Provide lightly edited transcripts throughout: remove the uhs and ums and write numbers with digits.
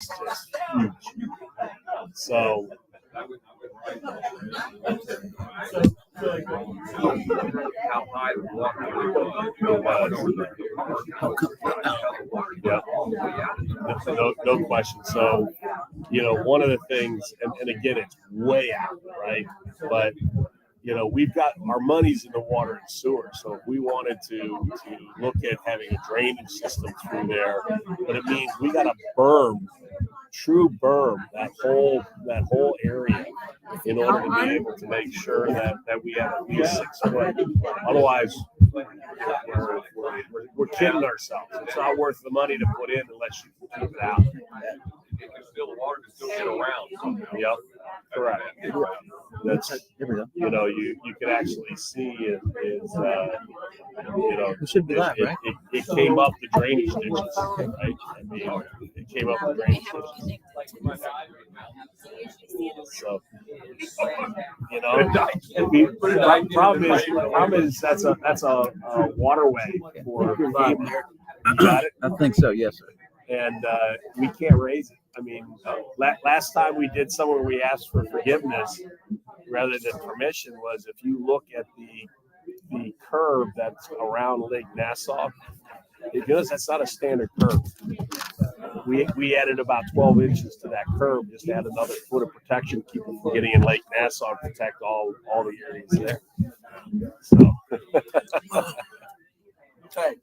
just huge. So How high the water yeah, no question. So, one of the things, and again, it's way out, right? But we've got our money's in the water and sewer. So if we wanted to look at having a drainage system through there, but it means we got to true berm that whole area in order to be able to make sure that we have at least 6 foot. Otherwise, we're kidding ourselves. It's not worth the money to put in unless you can keep it out. the water can still get around. Yep, correct. That's you can actually see it is It should be live, right? It came up the drainage ditches, right? I mean, it came up the drainage ditches. So the problem is that's a waterway for cable. You got it? I think so. Yes, sir. And we can't raise it. I mean, last time we did somewhere we asked for forgiveness rather than permission was if you look at the curve that's around Lake Nassau, that's not a standard curve. We added about 12 inches to that curve just to add another foot of protection, keep it from getting in Lake Nassau and protect all the areas there. So, Okay.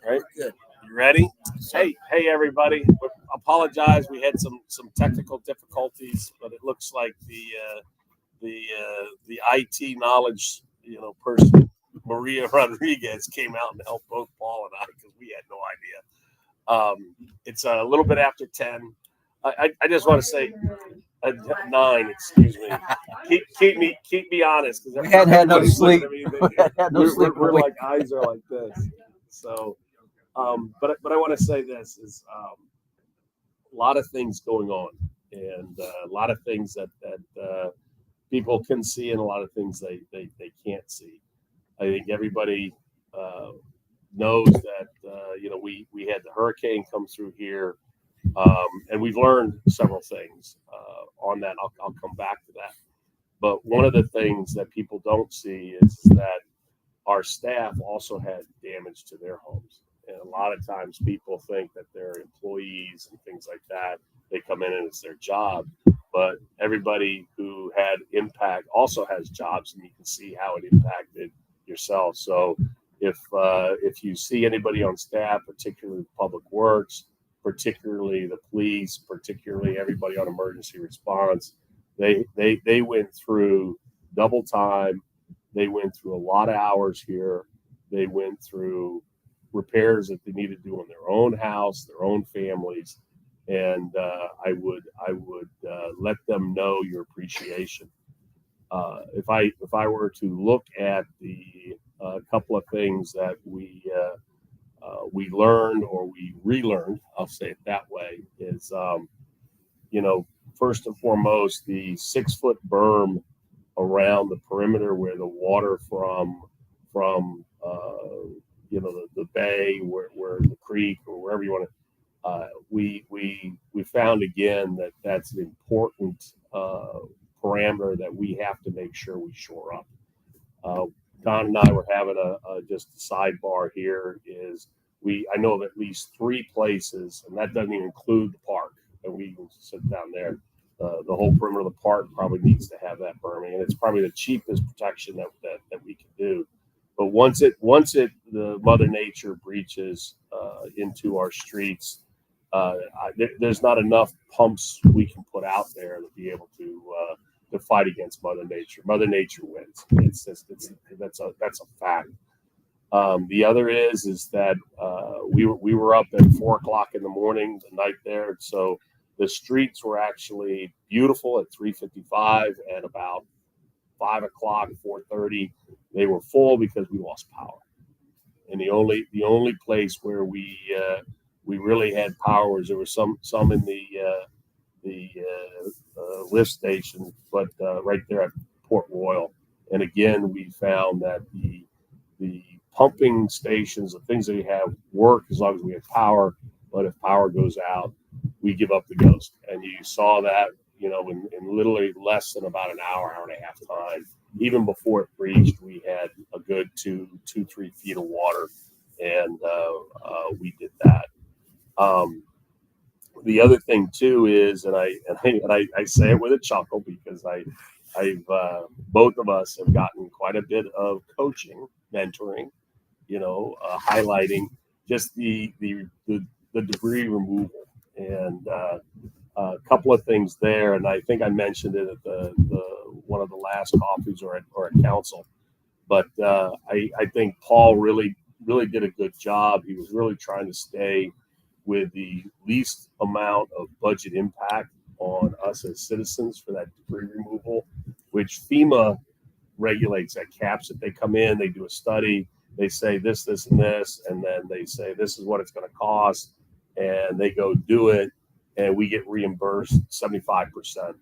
Right? Good. You ready? Hey, everybody! Apologize. We had some technical difficulties, but it looks like the IT knowledge person Maria Rodriguez came out and helped both Paul and I because we had no idea. It's a little bit after 10. I just want to say 9. Excuse me. Keep me honest because we hadn't had no sleep. We're like eyes are like this. So. But I want to say this is a lot of things going on, and a lot of things that people can see, and a lot of things they can't see. I think everybody knows that we had the hurricane come through here, and we've learned several things on that. I'll come back to that. But one of the things that people don't see is that our staff also had damage to their homes. And a lot of times people think that they're employees and things like that. They come in and it's their job. But everybody who had impact also has jobs, and you can see how it impacted yourself. So if you see anybody on staff, particularly Public Works, particularly the police, particularly everybody on emergency response, they went through double time. They went through a lot of hours here. They went through repairs that they need to do on their own house, their own families, and I would let them know your appreciation. If I were to look at the couple of things that we learned or we relearned, I'll say it that way, is first and foremost the 6 foot berm around the perimeter where the water from the bay, where the creek or wherever you want to. We found again that's an important parameter that we have to make sure we shore up. Don and I were having just a sidebar here. I know of at least 3 places, and that doesn't even include the park, and we can sit down there. The whole perimeter of the park probably needs to have that berming, and it's probably the cheapest protection that we can do. But once the Mother Nature breaches into our streets, there's not enough pumps we can put out there to be able to fight against Mother Nature. Mother Nature wins. That's a fact. The other is that we were up at 4:00 in the morning the night there, so the streets were actually beautiful at 3:55, and about 5:00, 4:30, they were full because we lost power. And the only place where we really had power was there was some in the lift station, but right there at Port Royal. And again, we found that the pumping stations, the things that we have, work as long as we have power. But if power goes out, we give up the ghost. And you saw that, in literally less than about an hour and a half time. Even before it breached, we had a good 3 feet of water, and we did that. The other thing too is, and I say it with a chuckle because I've both of us have gotten quite a bit of coaching, mentoring, highlighting just the debris removal, and a couple of things there. And I think I mentioned it at the one of the last coffees or at council, but I think Paul really did a good job. He was really trying to stay with the least amount of budget impact on us as citizens for that debris removal, which FEMA regulates, that caps it. They come in, they do a study, they say this, and this, and then they say this is what it's going to cost, and they go do it, and we get reimbursed 75%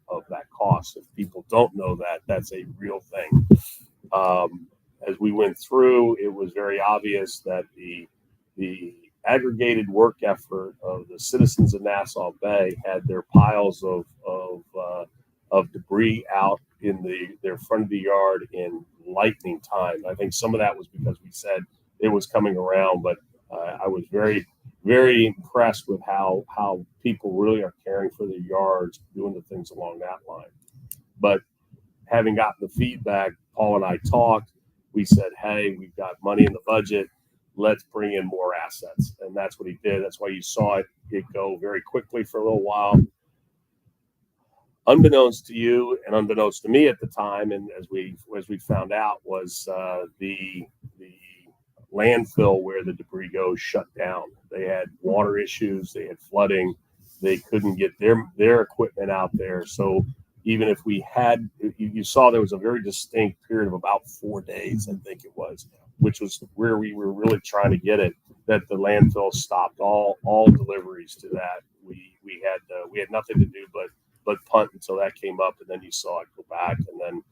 of that cost. If people don't know that, that's a real thing. As we went through, it was very obvious that the aggregated work effort of the citizens of Nassau Bay had their piles of debris out in their front of the yard in lightning time. I think some of that was because we said it was coming around, but I was very, very impressed with how people really are caring for their yards, doing the things along that line. But having gotten the feedback, Paul and I talked. We said, hey, we've got money in the budget. Let's bring in more assets. And that's what he did. That's why you saw it go very quickly for a little while. Unbeknownst to you and unbeknownst to me at the time, and as we found out, was the landfill where the debris goes shut down. They had water issues. They had flooding. They couldn't get their equipment out there. So even if we had, you saw there was a very distinct period of about 4 days, I think it was, which was where we were really trying to get it, that the landfill stopped all deliveries to that. We had nothing to do but punt until that came up, and then you saw it go back. And then,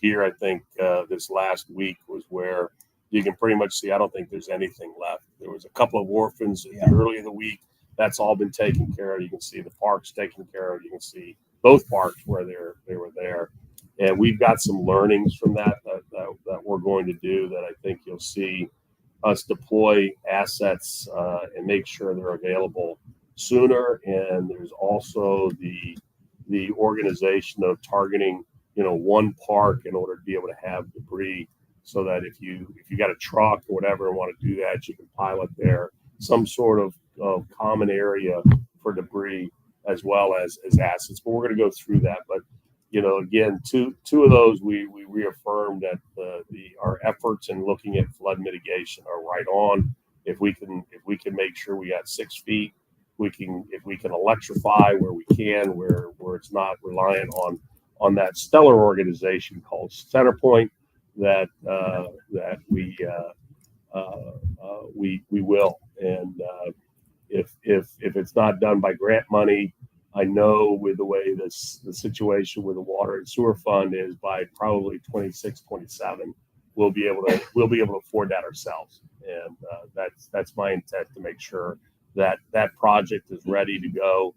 here I think this last week was where you can pretty much see, I don't think there's anything left. There was a couple of orphans early in the week. That's all been taken care of. You can see the parks taken care of. You can see both parks where they were there. And we've got some learnings from that we're going to do that I think you'll see us deploy assets and make sure they're available sooner. And there's also the organization of targeting, one park in order to be able to have debris, so that if you got a truck or whatever and want to do that, you can pilot there some sort of common area for debris as well as assets. But we're going to go through that. But again, two of those we reaffirmed that our efforts in looking at flood mitigation are right on. If we can make sure we got 6 feet, if we can electrify where we can, where it's not reliant on that stellar organization called Centerpoint, that we will. And if it's not done by grant money, I know with the way the situation with the water and sewer fund is, by probably 26, 27, we'll be able to afford that ourselves. And that's my intent, to make sure that project is ready to go.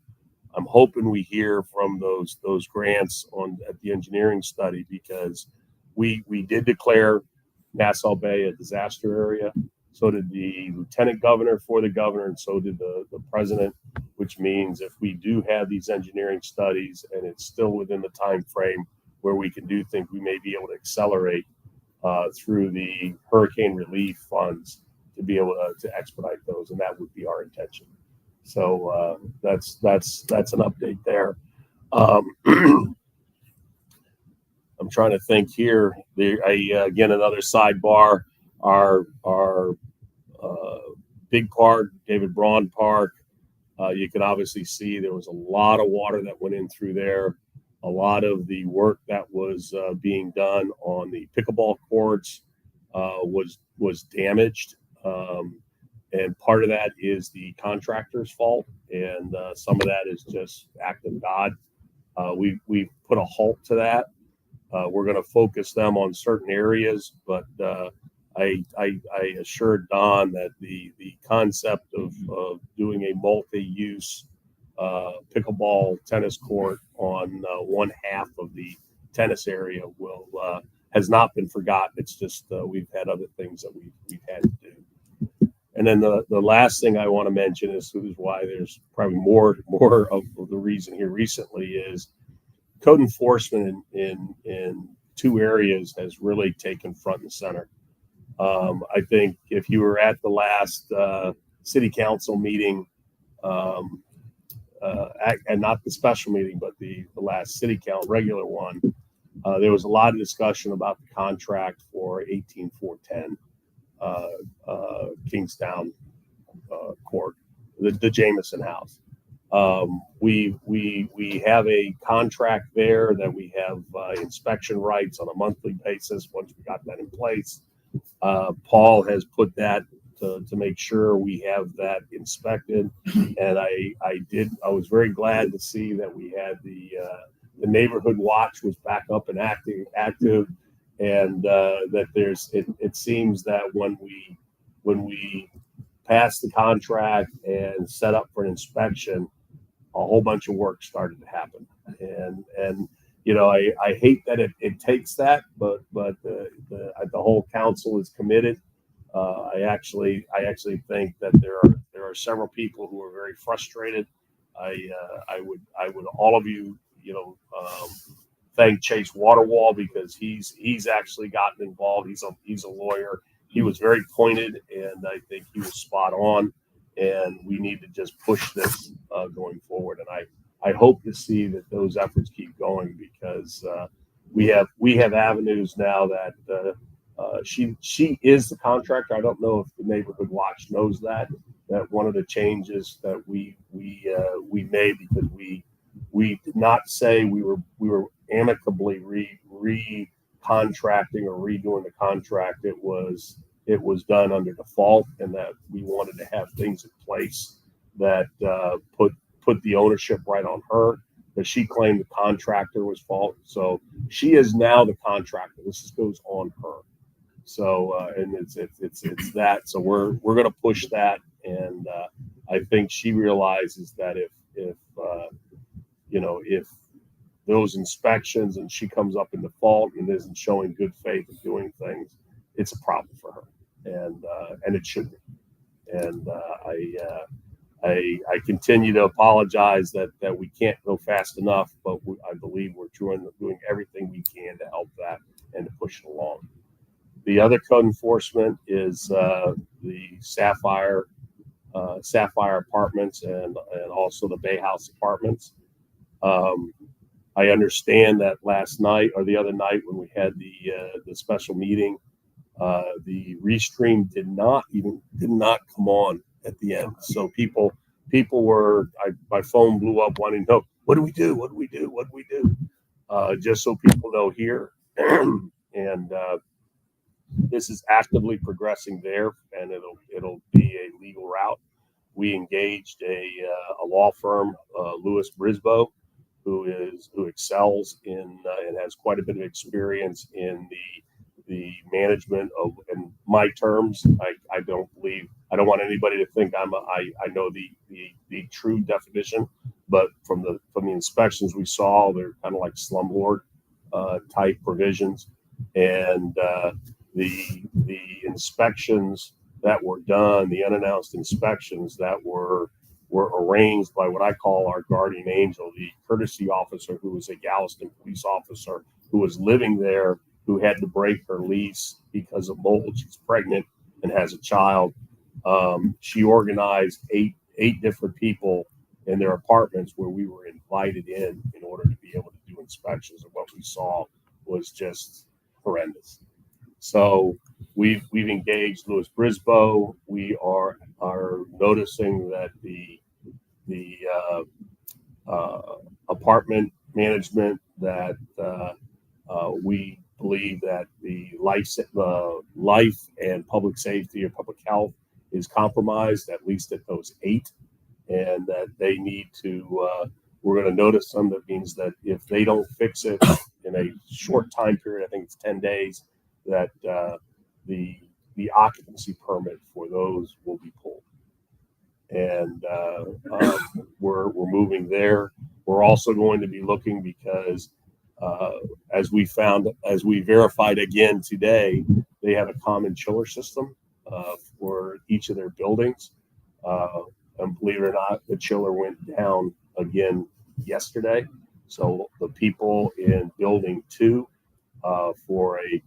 I'm hoping we hear from those grants at the engineering study, because we did declare Nassau Bay a disaster area. So did the lieutenant governor for the governor, and so did the president, which means if we do have these engineering studies and it's still within the time frame where we can do things, we may be able to accelerate through the hurricane relief funds to be able to expedite those, and that would be our intention. So that's an update there. I'm trying to think here. Again, another sidebar. Our big park, David Braun Park. You can obviously see there was a lot of water that went in through there. A lot of the work that was being done on the pickleball courts was damaged, and part of that is the contractor's fault, and some of that is just act of God. We put a halt to that. We're going to focus them on certain areas, but I assured Don that the concept of doing a multi-use pickleball tennis court on one half of the tennis area has not been forgotten. It's just we've had other things that we've had to do. And then the last thing I want to mention is why there's probably more of the reason here recently is code enforcement in two areas has really taken front and center. I think if you were at the last city council meeting, and not the special meeting, but the last city council regular one, there was a lot of discussion about the contract for 18410 Kingstown Court, the Jameson House. We have a contract there that we have inspection rights on a monthly basis. Once we got that in place, Paul has put that to make sure we have that inspected, and I was very glad to see that we had the neighborhood watch was back up and active, and that it seems that when we passed the contract and set up for an inspection, a whole bunch of work started to happen, and you know, I hate that it takes that, but the whole council is committed. I actually think that there are several people who are very frustrated. I would all of you thank Chase Waterwall, because he's actually gotten involved. He's a lawyer. He was very pointed, and I think he was spot on. And we need to just push this going forward. And I hope to see that those efforts keep going, because we have avenues now that she is the contractor. I don't know if the neighborhood watch knows that one of the changes that we made, because we did not say we were amicably re-contracting or redoing the contract. It was done under default, and that we wanted to have things in place that put the ownership right on her, because she claimed the contractor was fault. So she is now the contractor. This goes on her. So and it's that. So we're going to push that, and I think she realizes that if those inspections and she comes up in default and isn't showing good faith in doing things, it's a problem for her, and it should be. And I continue to apologize that we can't go fast enough, but I believe we're doing everything we can to help that and to push it along. The other code enforcement is the Sapphire Apartments and also the Bay House Apartments. I understand that last night or the other night when we had the special meeting, the Restream did not come on at the end. So people were, my phone blew up wanting to know, what do we do? Just so people know here, and this is actively progressing there, and it'll be a legal route. We engaged a law firm, Lewis Brisboe, who excels in and has quite a bit of experience in the management of, in my terms. I don't want anybody to think I know the true definition, but from the inspections we saw, they're kind of like slumlord type provisions, and the inspections that were done, the unannounced inspections that were arranged by what I call our guardian angel, the courtesy officer, who was a Galveston police officer who was living there, who had to break her lease because of mold. She's pregnant and has a child. She organized eight different people in their apartments where we were invited in order to be able to do inspections. And what we saw was just horrendous. So we've engaged Lewis Brisboe. We are noticing that the apartment management that we believe that the life and public safety or public health is compromised, at least at those 8, and that they need to. We're going to notice some. That means that if they don't fix it in a short time period, I think it's 10 days, that the occupancy permit for those will be pulled. and we're moving there. We're also going to be looking because as we verified again today, they have a common chiller system for each of their buildings. And believe it or not, the chiller went down again yesterday. So the people in building 2 for a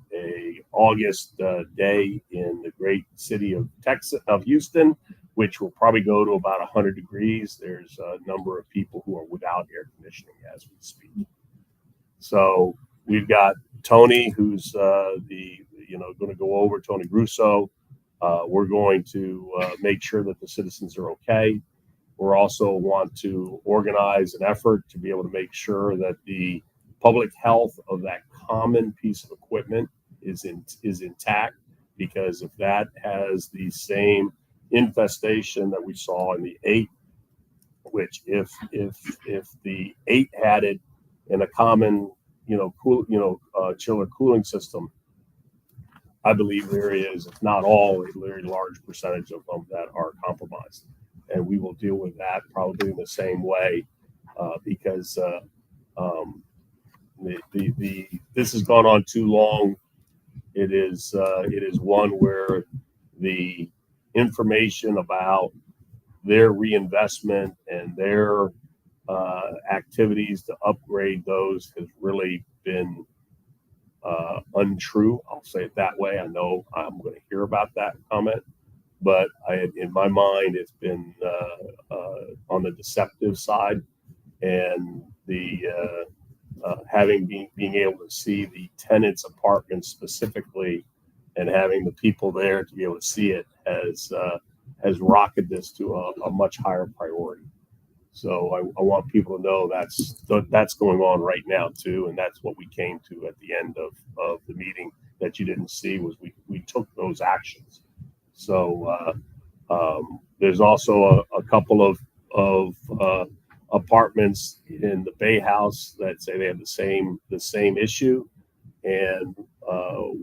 August day in the great city of Houston, which will probably go to about 100 degrees. There's a number of people who are without air conditioning as we speak. So we've got Tony, who's going to go over, Tony Russo. We're going to make sure that the citizens are okay. We're also want to organize an effort to be able to make sure that the public health of that common piece of equipment is intact, because if that has the same infestation that we saw in the 8, which if the 8 had it in a common chiller cooling system, I believe there is, if not all, a very large percentage of them that are compromised, and we will deal with that probably in the same way because this has gone on too long. It is one where the information about their reinvestment and their activities to upgrade those has really been untrue. I'll say it that way. I know I'm going to hear about that comment, but in my mind, it's been on the deceptive side, and the being able to see the tenants' apartments specifically, and having the people there to be able to see it has rocketed this to a much higher priority. So I want people to know that's going on right now too, and that's what we came to at the end of the meeting that you didn't see, was we took those actions. So there's also a couple of apartments in the Bay House that say they have the same issue, and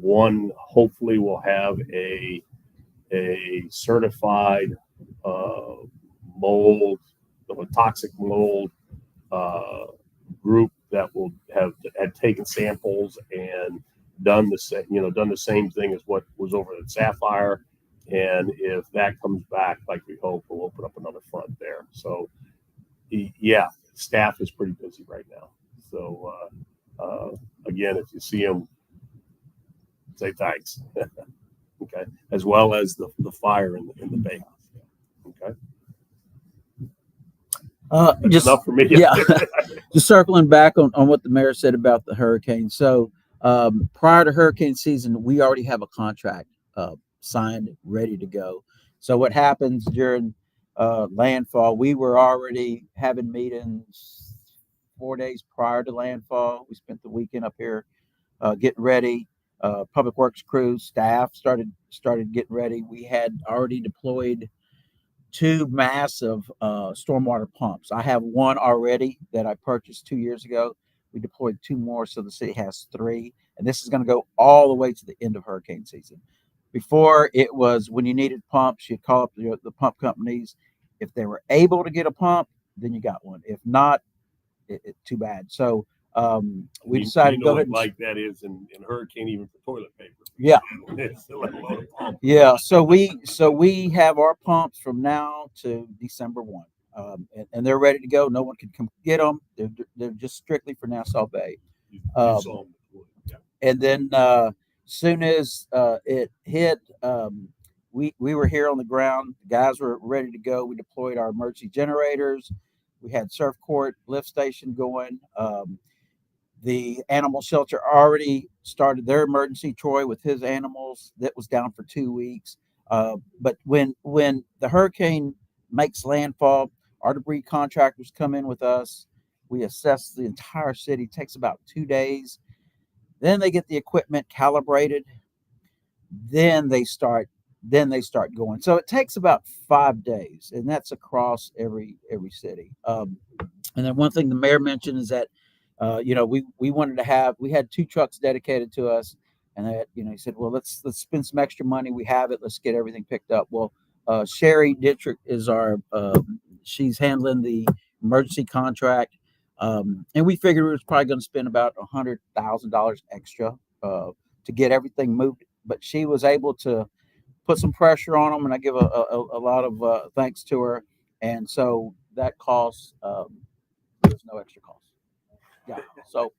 one hopefully will have a certified mold, toxic mold group that will had taken samples and done the same thing as what was over at Sapphire. And if that comes back like we hope, we'll open up another front there. So yeah, staff is pretty busy right now. So again, if you see them, say thanks. Okay, as well as the fire in the Bay House. Okay. Just enough for me. Yeah, just circling back on what the mayor said about the hurricane. So prior to hurricane season, we already have a contract signed, ready to go. So what happens during landfall? We were already having meetings 4 days prior to landfall. We spent the weekend up here getting ready. Public Works crews, staff started getting ready. We had already deployed 2 massive stormwater pumps. I have one already that I purchased 2 years ago. We deployed 2 more, so the city has 3, and this is going to go all the way to the end of hurricane season. Before, it was when you needed pumps, you call up the pump companies. If they were able to get a pump, then you got one. If not, too bad. So we decided to go ahead. Like that is in hurricane, even for toilet paper. Yeah. Let alone a pump. Yeah. So we have our pumps from now to December 1, and they're ready to go. No one can come get them. They're just strictly for Nassau Bay. And then soon as it hit, we were here on the ground. The guys were ready to go. We deployed our emergency generators. We had surf court lift station going. The animal shelter already started their emergency. Troy with his animals that was down for 2 weeks. But when the hurricane makes landfall, our debris contractors come in with us. We assess the entire city. It takes about 2 days. Then they get the equipment calibrated. Then they start going. So it takes about 5 days, and that's across every city. And then one thing the mayor mentioned is that we wanted to have, we had 2 trucks dedicated to us, and that he said, well, let's spend some extra money. We have it. Let's get everything picked up. Well, Sherry Dietrich is our she's handling the emergency contract, and we figured we was probably going to spend about $100,000 extra to get everything moved. But she was able to put some pressure on them, and I give a lot of thanks to her. And so that cost there's no extra cost. Yeah. So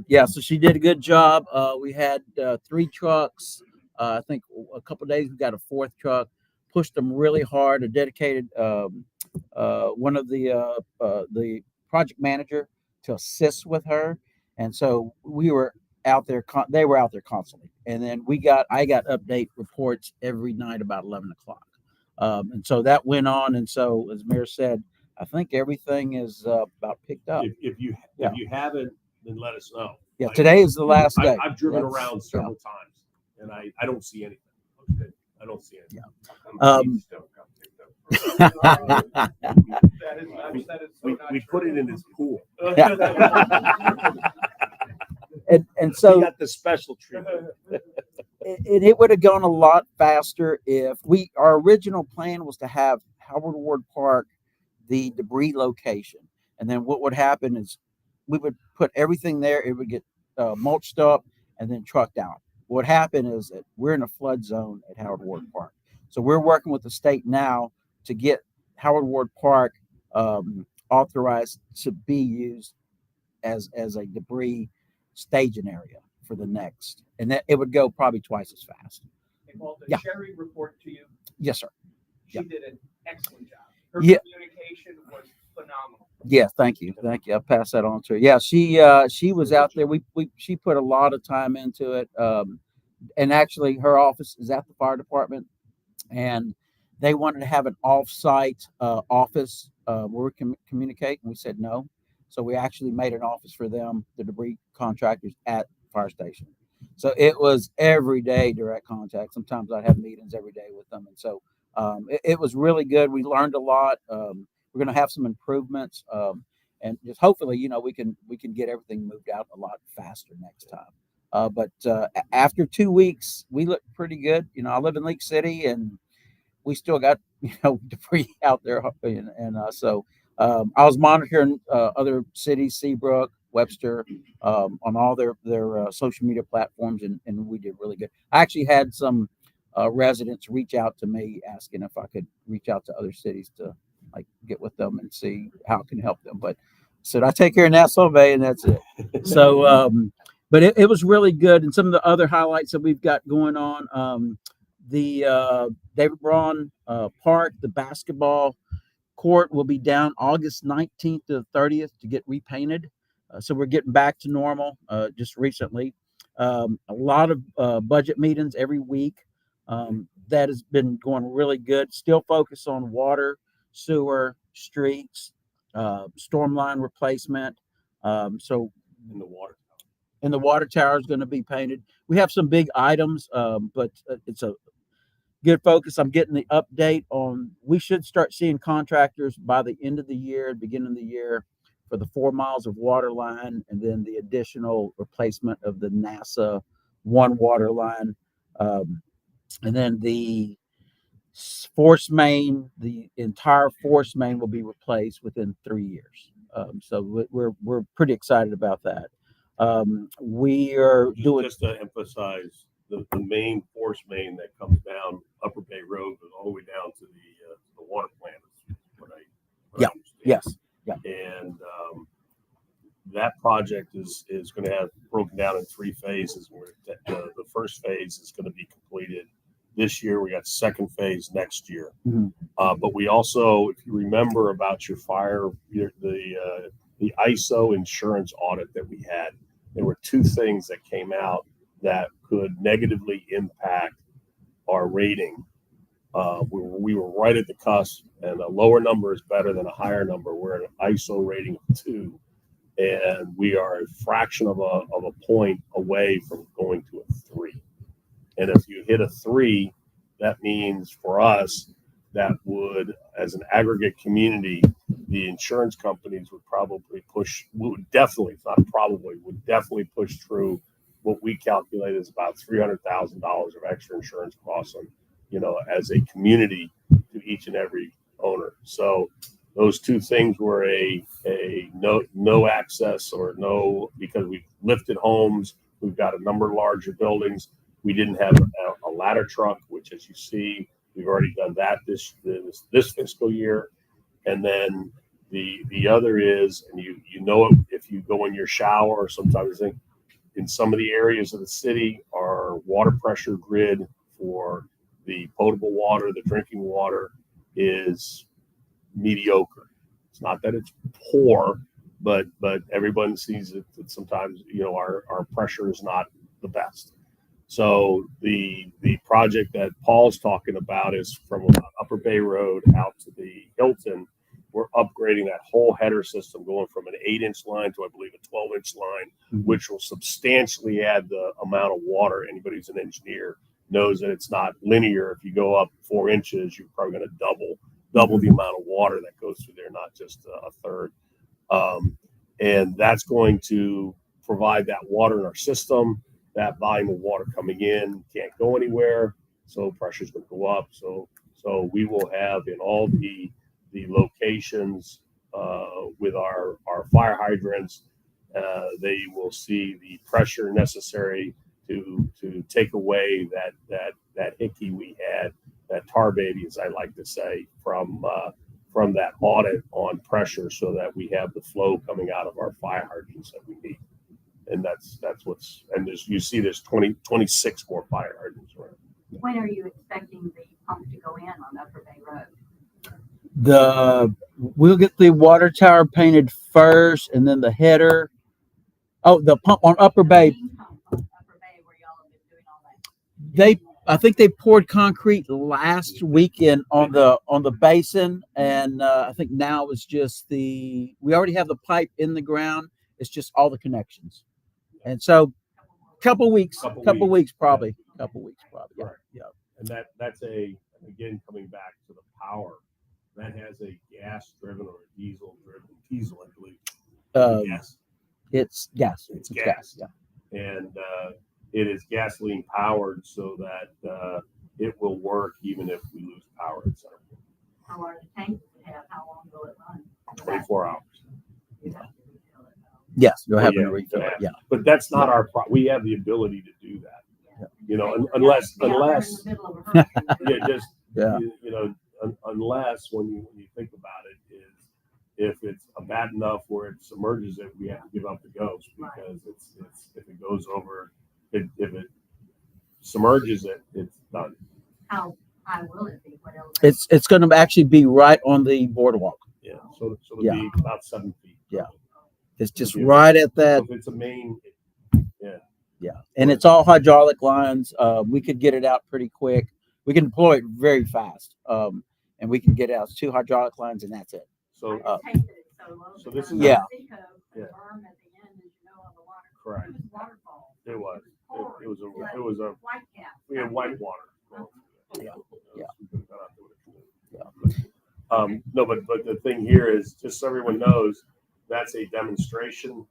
yeah, so she did a good job. We had 3 trucks. I think a couple of days we got a 4th truck. Pushed them really hard. A dedicated one of the project manager to assist with her, and so we were out there. They were out there constantly, and then I got update reports every night about 11 o'clock, and so that went on. And so, as Mayor said, I think everything is about picked up. If you haven't, then let us know. Yeah, today is the last day. I've driven around several times, and I don't see anything. Okay. I don't see anything. We put it in his pool. and so we got the special treatment. it would have gone a lot faster if our original plan was to have Howard Ward Park the debris location, and then what would happen is we would put everything there. It would get mulched up and then trucked out. What happened is that we're in a flood zone at Howard Ward Park, so we're working with the state now to get Howard Ward Park authorized to be used as a debris staging area for the next, and that it would go probably twice as fast. Hey, Paul, did Yeah. Sherry report to you? Yes, sir. She Yeah. did an excellent job. Her Yeah. communication was phenomenal. Yeah, thank you. I'll pass that on to her. Yeah, she was out there. She put a lot of time into it. And actually, her office is at the fire department, and they wanted to have an off-site office where we can communicate, and we said no. So we actually made an office for them, the debris contractors at the fire station. So it was every day direct contact. Sometimes I'd have meetings every day with them, and so it was really good. We learned a lot. We're going to have some improvements, and just hopefully, we can get everything moved out a lot faster next time. But after 2 weeks, we look pretty good. I live in Lake City, and we still got debris out there, and so I was monitoring other cities, Seabrook, Webster, on all their social media platforms, and we did really good. I actually had some residents reach out to me asking if I could reach out to other cities to get with them and see how I can help them. But I said I take care of Nassau Bay, and that's it. So, but it was really good. And some of the other highlights that we've got going on, the David Braun Park, the basketball court will be down August 19th to the 30th to get repainted. So we're getting back to normal just recently. A lot of budget meetings every week. That has been going really good. Still focused on water, sewer, streets, storm line replacement. So in the water tower is going to be painted. We have some big items, but it's a good focus. I'm getting the update on. We should start seeing contractors by the end of the year, beginning of the year, for the 4 miles of water line, and then the additional replacement of the NASA 1 water line, and then the force main. The entire force main will be replaced within 3 years. So we're pretty excited about that. We are doing just to emphasize the main force main that comes down Upper Bay Road all the way down to the water plant. Is what I understand. Yes. Yeah. And that project is going to have broken down in 3 phases. Where the first phase is going to be completed this year. We got second phase next year. Mm-hmm. But we also, if you remember about your fire, the ISO insurance audit that we had, there were 2 things that came out that could negatively impact our rating. We were right at the cusp, and a lower number is better than a higher number. We're at an ISO rating of 2, and we are a fraction of a point away from going to a 3. And if you hit a 3, that means for us that would, as an aggregate community, the insurance companies would definitely push through what we calculate is about $300,000 of extra insurance costs as a community to each and every owner. So those two things were a no access or no, because we've lifted homes, we've got a number of larger buildings. We didn't have a ladder truck, which, as you see, we've already done that this fiscal year. And then the other is, and you know it if you go in your shower, or sometimes I think in some of the areas of the city, our water pressure grid for the potable water, the drinking water, is mediocre. It's not that it's poor, but everyone sees that sometimes our pressure is not the best. So the project that Paul's talking about is from Upper Bay Road out to the Hilton. We're upgrading that whole header system, going from an 8-inch line to, I believe, a 12-inch line, which will substantially add the amount of water. Anybody who's an engineer knows that it's not linear. If you go up 4 inches, you're probably going to double the amount of water that goes through there, not just a third. And that's going to provide that water in our system. That volume of water coming in can't go anywhere, so pressure's going to go up. So we will have in all the locations with our fire hydrants, they will see the pressure necessary to take away that hickey we had, that tar baby, as I like to say, from that audit on pressure, so that we have the flow coming out of our fire hydrants that we need. And that's what's, and you see there's 26 more fire hydrants around. When are you expecting the pump to go in on Upper Bay Road? We'll get the water tower painted first, and then the header. Oh, the pump on Upper Bay. Pump on Upper Bay, where y'all have been doing all that. I think they poured concrete last weekend on the basin, and I think now it's just we already have the pipe in the ground. It's just all the connections, and so couple weeks probably. Yeah. Yeah. And that's again coming back to the power. That has a gas-driven or a diesel, I believe. Gas. It's gas. It's gas. Yeah. And it is gasoline powered, so that it will work even if we lose power, etc. How large a tank does it have? How long will it run? 24 hours. Yes, you'll have to yeah, refill it. Yeah. But that's not our problem. We have the ability to do that. Unless unless when you think about it, is if it's bad enough where it submerges it, we have to give up the ghost, because it's if it goes over, if it submerges it, it's done. How high will it be? What else? It's going to actually be right on the boardwalk. Yeah, so it'll be about 7 feet. Yeah, it's just right at that. So if it's a main, yeah, and it's all hydraulic lines. We could get it out pretty quick. We can deploy it very fast, and we can get out 2 hydraulic lines, and that's it. So So this is yeah. Correct. It was. It was a. White cap. We had white water. Yeah. No, but the thing here is, just so everyone knows, that's a demonstration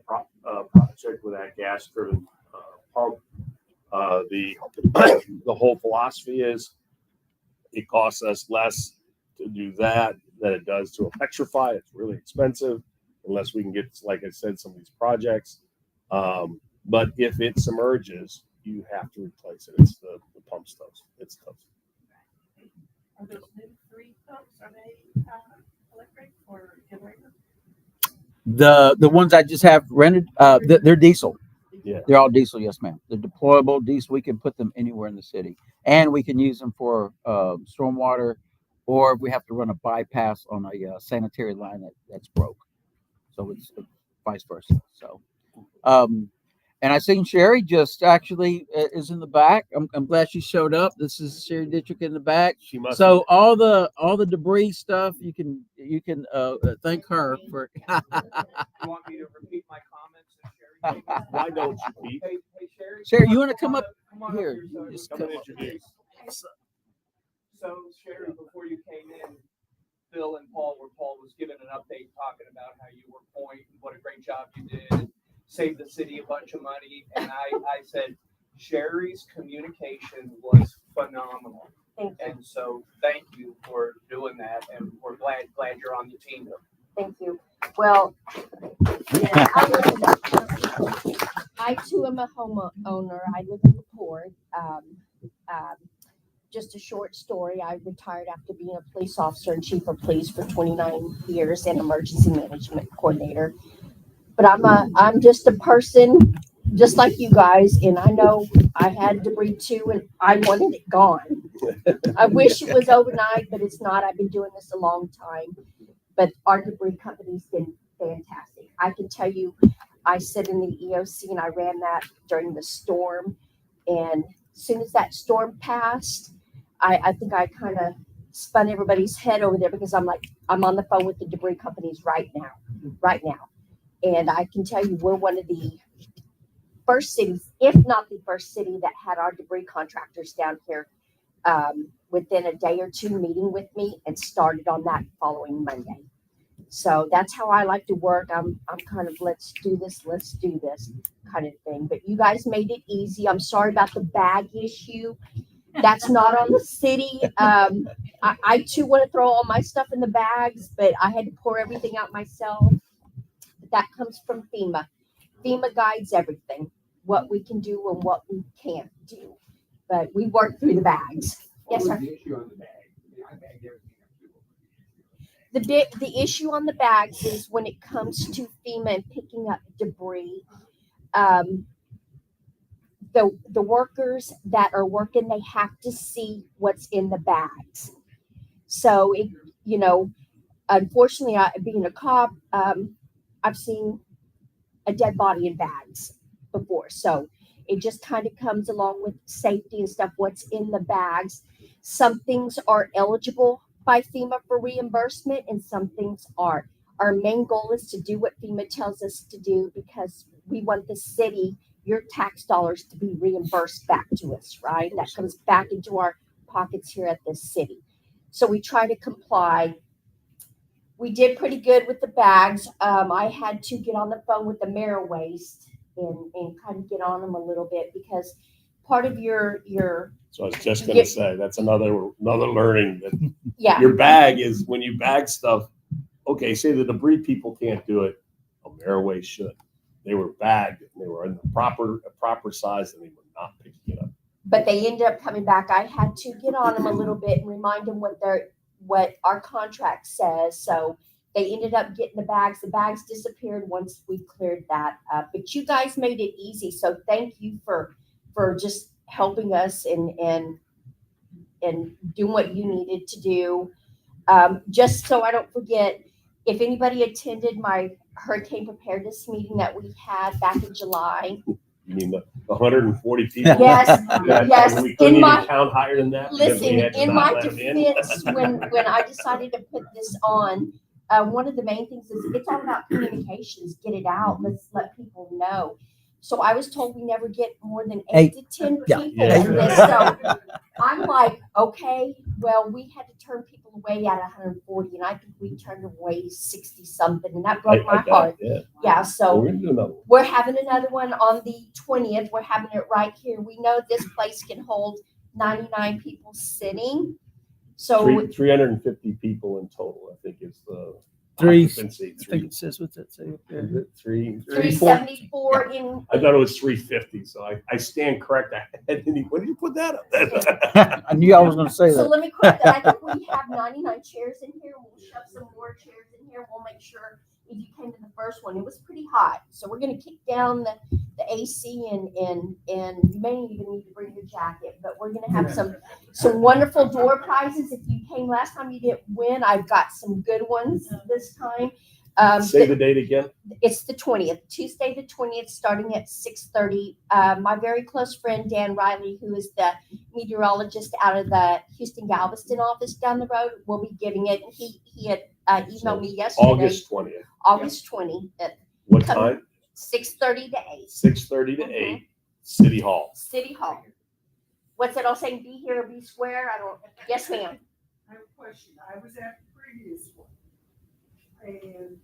project with that gas-driven pump. The whole philosophy is it costs us less to do that than it does to electrify. It's really expensive unless we can get, like I said, some of these projects. But if it submerges, you have to replace it. It's the pump stuff. It's tough. Are those new 3 pumps, are they electric or generator? The ones I just have rented, they're diesel. Yeah. They're all diesel. Yes, ma'am. They're deployable diesel. We can put them anywhere in the city, and we can use them for stormwater, or if we have to run a bypass on a sanitary line that's broke. So it's vice versa. So, and I seen Sherry just actually is in the back. I'm glad she showed up. This is Sherry Dittrick in the back. She must. So all the debris stuff, you can thank her for. You want me to repeat my comments? And Sherry, Why don't you, Pete? Hey, Sherry. Sherry, you want to come up on here? Up here, Just Come come and up. introduce. So Sherry, before you came in, Bill and Paul was giving an update talking about how you were Point and what a great job you did, saved the city a bunch of money. And I said, Sherry's communication was phenomenal. Thank you. And so thank you for doing that, and we're glad you're on the team. Thank you. Well, yeah, I too am a homeowner. I live in LaPorte. Just a short story. I retired after being a police officer and chief of police for 29 years and emergency management coordinator. But I'm just a person just like you guys, and I know I had debris too, and I wanted it gone. I wish it was overnight, but it's not. I've been doing this a long time. But our debris company's been fantastic. I can tell you, I sit in the EOC and I ran that during the storm. And as soon as that storm passed, I think I kind of spun everybody's head over there because I'm like, I'm on the phone with the debris companies right now. And I can tell you, we're one of the first cities, if not the first city, that had our debris contractors down here within a day or two meeting with me and started on that following Monday. So that's how I like to work. I'm kind of let's do this kind of thing. But you guys made it easy. I'm sorry about the bag issue. That's not on the city. I too want to throw all my stuff in the bags, but I had to pour everything out myself. That comes from FEMA. FEMA guides everything, what we can do and what we can't do. But we work through the bags. Yes, sir. The issue on the bags is when it comes to FEMA and picking up debris. The workers that are working, they have to see what's in the bags. So unfortunately, being a cop, I've seen a dead body in bags before. So it just kind of comes along with safety and stuff. What's in the bags? Some things are eligible by FEMA for reimbursement, and some things aren't. Our main goal is to do what FEMA tells us to do because we want the city, your tax dollars, to be reimbursed back to us, right? That comes back into our pockets here at the city. So we try to comply. We did pretty good with the bags. I had to get on the phone with the Mara Waste and kind of get on them a little bit because part of your So I was just going to say that's another learning that yeah. your bag is when you bag stuff. Okay, say the debris people can't do it. Ameriway should. They were bagged. They were in the proper size, and they were not picking it up. But they ended up coming back. I had to get on them a little bit and remind them what our contract says. So they ended up getting the bags. The bags disappeared once we cleared that up. But you guys made it easy. So thank you for just helping us and doing what you needed to do. Just so I don't forget, if anybody attended my hurricane preparedness meeting that we had back in July. You mean the 140 people? Yes, yes. We couldn't even count higher than that. Listen, in my defense, when I decided to put this on, one of the main things is it's all about communications. Get it out. Let's let people know. So I was told we never get more than 8 to 10 people in this. So I'm like, okay, well, we had to turn people away at 140, and I think we turned away 60 something, and that broke my heart. Yeah, so we're having another one on the 20th. We're having it right here. We know this place can hold 99 people sitting. So 350 people in total, I think, is the occupancy. I think it says what's that say up there? 374 in. I thought it was 350, so I stand correct. When did you put that up? I knew I was going to say that. So let me correct that. I think we have 99 chairs in here. We'll shove some more chairs in here. We'll make sure if you came to the first one, it was pretty hot. So we're going to kick down the AC and you may even need to bring your jacket, but we're going to have some wonderful door prizes. If you came last time, you didn't win. I've got some good ones this time. Say the date again. It's the 20th, Tuesday the 20th, starting at 6:30. My very close friend Dan Riley, who is the meteorologist out of the Houston Galveston office down the road, will be giving it. He had emailed me yesterday. August 20th. August 20th. What time? 6:30 to 8. 6:30 to 8. City Hall. City Hall. What's it all saying? Be here or be square? I don't. Yes, ma'am. I have a question. I was at the previous one. And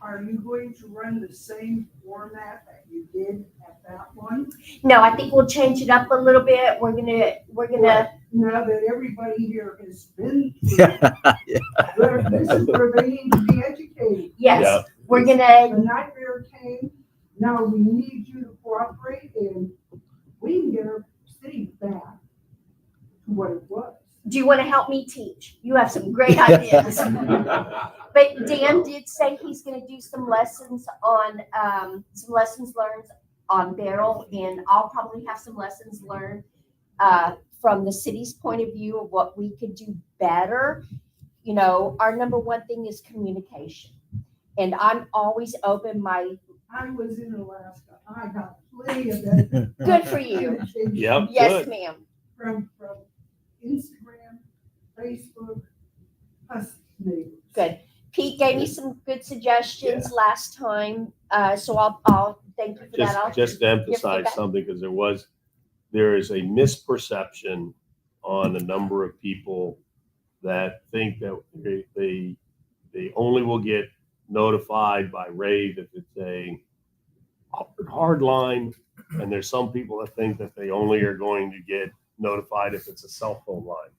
are you going to run the same format that you did at that one? No, I think we'll change it up a little bit. We're gonna, Now that everybody here has been through, Yeah. this is where they need to be educated. yes, Yeah. we're The gonna, nightmare came, now we need you to cooperate and we can get our city back to what it was. do you wanna help me teach? You have some great ideas. But Dan did say he's gonna do some lessons on, some lessons learned on Beryl, and I'll probably have some lessons learned from the city's point of view of what we could do better. You know, our number one thing is communication. And I'm always open. I was in Alaska, I got plenty of that. Good for you. Yep. Yes, Good. ma'am. From Instagram, Facebook, us neighbors. Good. Pete gave me some good suggestions last time. So I'll thank you for that. I'll Just to emphasize feedback. something, because there is a misperception on a number of people that think that they only will get notified by rave if it's a hard line, and there's some people that think that they only are going to get notified if it's a cell phone line,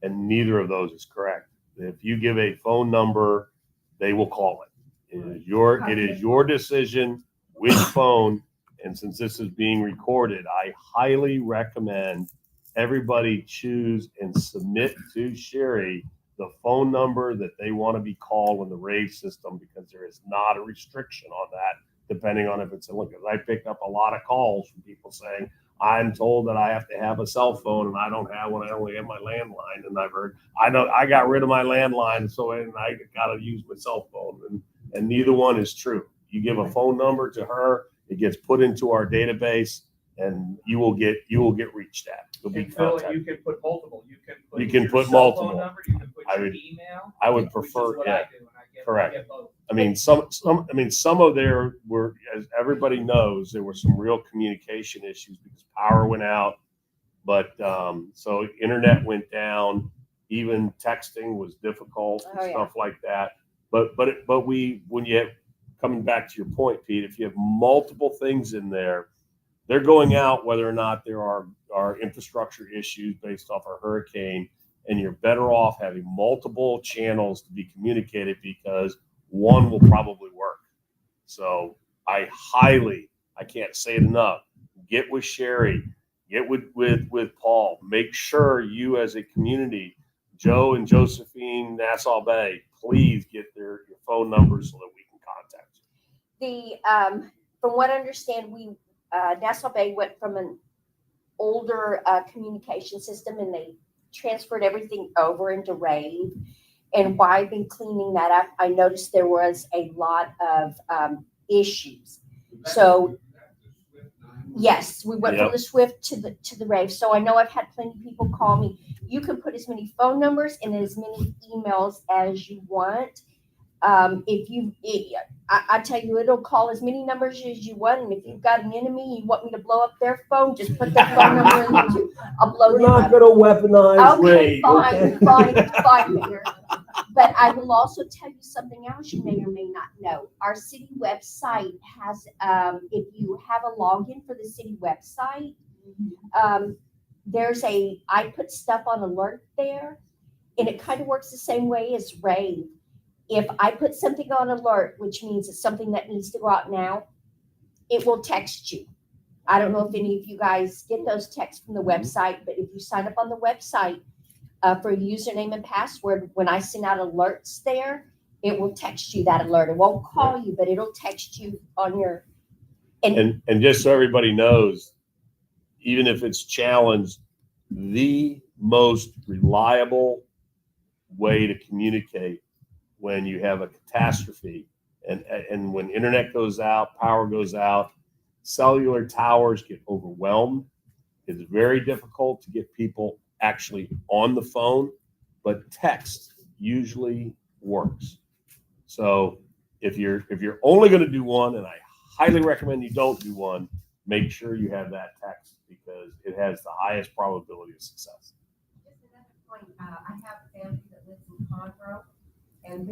and neither of those is correct. If you give a phone number, they will call it. It is your decision which phone, and since this is being recorded, I highly recommend everybody choose and submit to Sherry the phone number that they want to be called in the rave system, because there is not a restriction on that, depending on if it's a link. I picked up a lot of calls from people saying, I'm told that I have to have a cell phone and I don't have one. I only have my landline. And I've heard, I got rid of my landline, so I got to use my cell phone. And neither one is true. You give a phone number to her, it gets put into our database, and you will get reached at. You'll be And Phil, contacted. you can put multiple. You can You can your put cell multiple. phone number, you can put I your would- email. I would which is prefer- what yeah. I do, and I Correct. get both. I mean, some of there were, as everybody knows, there were some real communication issues because power went out. But so internet went down, even texting was difficult and Oh, yeah. stuff like that. But when you have, coming back to your point, Pete, if you have multiple things in there, they're going out whether or not there are infrastructure issues based off a hurricane, and you're better off having multiple channels to be communicated, because one will probably work. So I can't say it enough, get with Sherry, get with Paul, make sure you as a community, Joe and Josephine, Nassau Bay, please get your phone numbers so that we can contact you. From what I understand, Nassau Bay went from an older communication system, and they transferred everything over into Rave. And while I've been cleaning that up, I noticed there was a lot of issues. So yes, we went from the Swift to the Rave. So I know I've had plenty of people call me. You can put as many phone numbers and as many emails as you want. I tell you, it'll call as many numbers as you want. And if you've got an enemy, you want me to blow up their phone, just put their phone number in there too. I'll blow We're them not up. going to weaponize Okay, rave. fine, Mayor. But I will also tell you something else you may or may not know. Our city website has, if you have a login for the city website, I put stuff on alert there, and it kind of works the same way as Rave. If I put something on alert, which means it's something that needs to go out now, it will text you. I don't know if any of you guys get those texts from the website, but if you sign up on the website for a username and password, when I send out alerts there, it will text you that alert. It won't call you, but it'll text you on your. And just so everybody knows, even if it's challenged, the most reliable way to communicate when you have a catastrophe and when internet goes out, power goes out, cellular towers get overwhelmed. It's very difficult to get people actually on the phone, but text usually works. So if you're only going to do one, and I highly recommend you don't do one, make sure you have that text, because it has the highest probability of success. Just another point, I have a family that lives in Conroe, and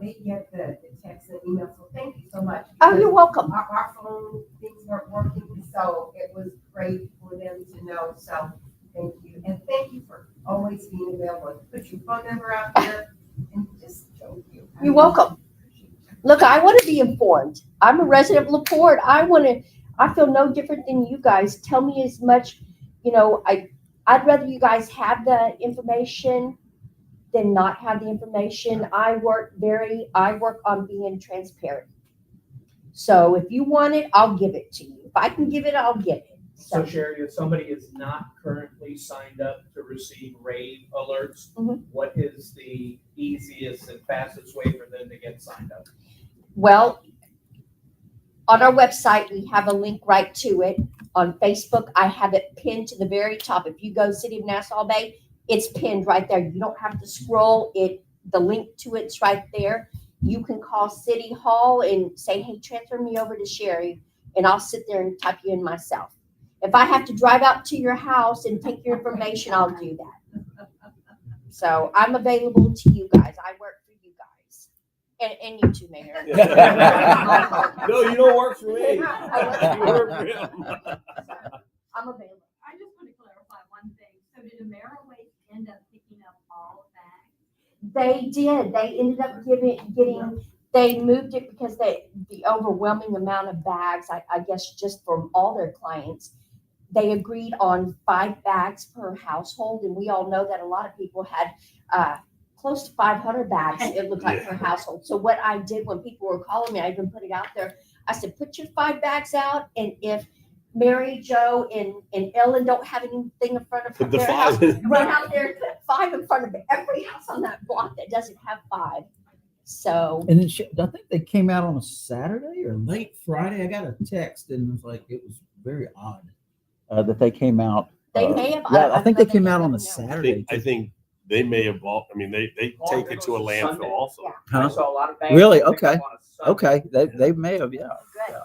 they get the text and email, so thank you so much. Oh, you're welcome. Our phone things weren't working, so it was great for them to know, so thank you. And thank you for always being available. Put your phone number out there and just thank you. You're welcome. Look, I want to be informed. I'm a resident of LaPorte. I feel no different than you guys. Tell me as much, I'd rather you guys have the information than not have the information. I work on being transparent. So if you want it, I'll give it to you. If I can give it, I'll give it. So Sherry, if somebody is not currently signed up to receive rave alerts, Mhm. what is the easiest and fastest way for them to get signed up? Well, on our website, we have a link right to it. On Facebook, I have it pinned to the very top. If you go City of Nassau Bay, it's pinned right there. You don't have to scroll it. The link to it's right there. You can call City Hall and say, hey, transfer me over to Sherry, and I'll sit there and type you in myself. If I have to drive out to your house and take your information, I'll do that. So I'm available to you guys. I work for you guys. And you too, Mayor. No, you don't work for me. You I work for him. I'm available. I just want to clarify one thing. So did Ameriwaste end up picking up all of that? They did. They ended up they moved it because the overwhelming amount of bags, I guess just from all their clients, they agreed on 5 bags per household. And we all know that a lot of people had close to 500 bags, it looked like, per household. So what I did when people were calling me, I even put it out there. I said, put your 5 bags out. And if Mary, Joe, and Ellen don't have anything in front of their house, run out there and put 5 in front of every house on that block that doesn't have 5. So. And then I think they came out on a Saturday or late Friday. I got a text and it was like, it was very odd that they came out. They may have. Yeah, I think they came out on a know. Saturday. I think they may have all, I mean, they take it to a landfill Sunday. also. Yeah. Huh? I saw a lot of bags. Really? picked up Okay. on a Sunday. Okay, they may have, yeah. Good.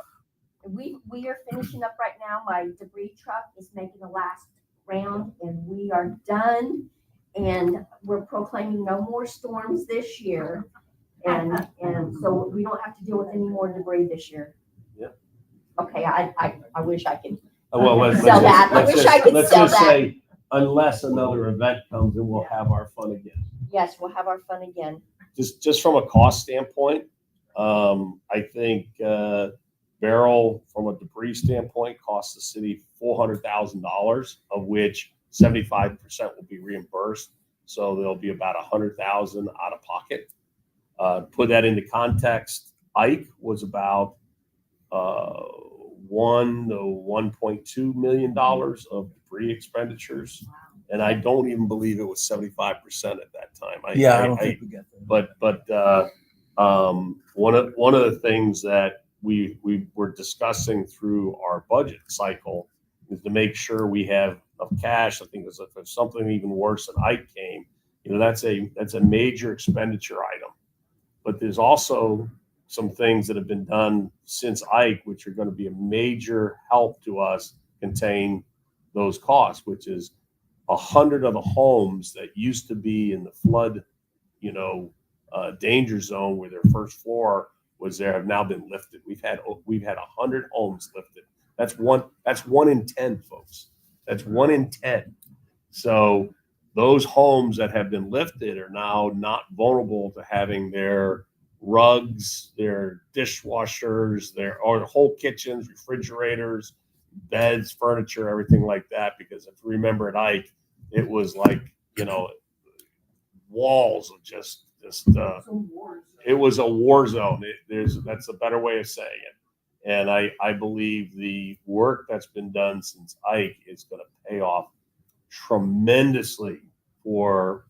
We are finishing up right now. My debris truck is making the last round and we are done. And we're proclaiming no more storms this year. And so we don't have to deal with any more debris this year. Yeah. Okay, I wish I could. Well, let's Sell that. I wish I could let's sell just that. say, unless another event comes in, we'll have our fun again. Yes, we'll have our fun again. Just from a cost standpoint, I think Barrel, from a debris standpoint, costs the city $400,000, of which 75% will be reimbursed. So there'll be about $100,000 out of pocket. Put that into context, Ike was about $1 to $1.2 million of debris expenditures, and I don't even believe it was 75% at that time. I don't think we got that. But one of the things that we were discussing through our budget cycle is to make sure we have enough cash. I think if something even worse than Ike came, that's a major expenditure item. But there's also some things that have been done since Ike, which are going to be a major help to us contain those costs, which is 100 of the homes that used to be in the flood, danger zone where their first floor was there have now been lifted. We've had 100 homes lifted. That's one in 10, folks. That's 1 in 10. So those homes that have been lifted are now not vulnerable to having their rugs, their dishwashers, their whole kitchens, refrigerators, beds, furniture, everything like that. Because if you remember at Ike, it was like, walls of just it was a war zone. That's a better way of saying it. And I believe the work that's been done since Ike is going to pay off tremendously for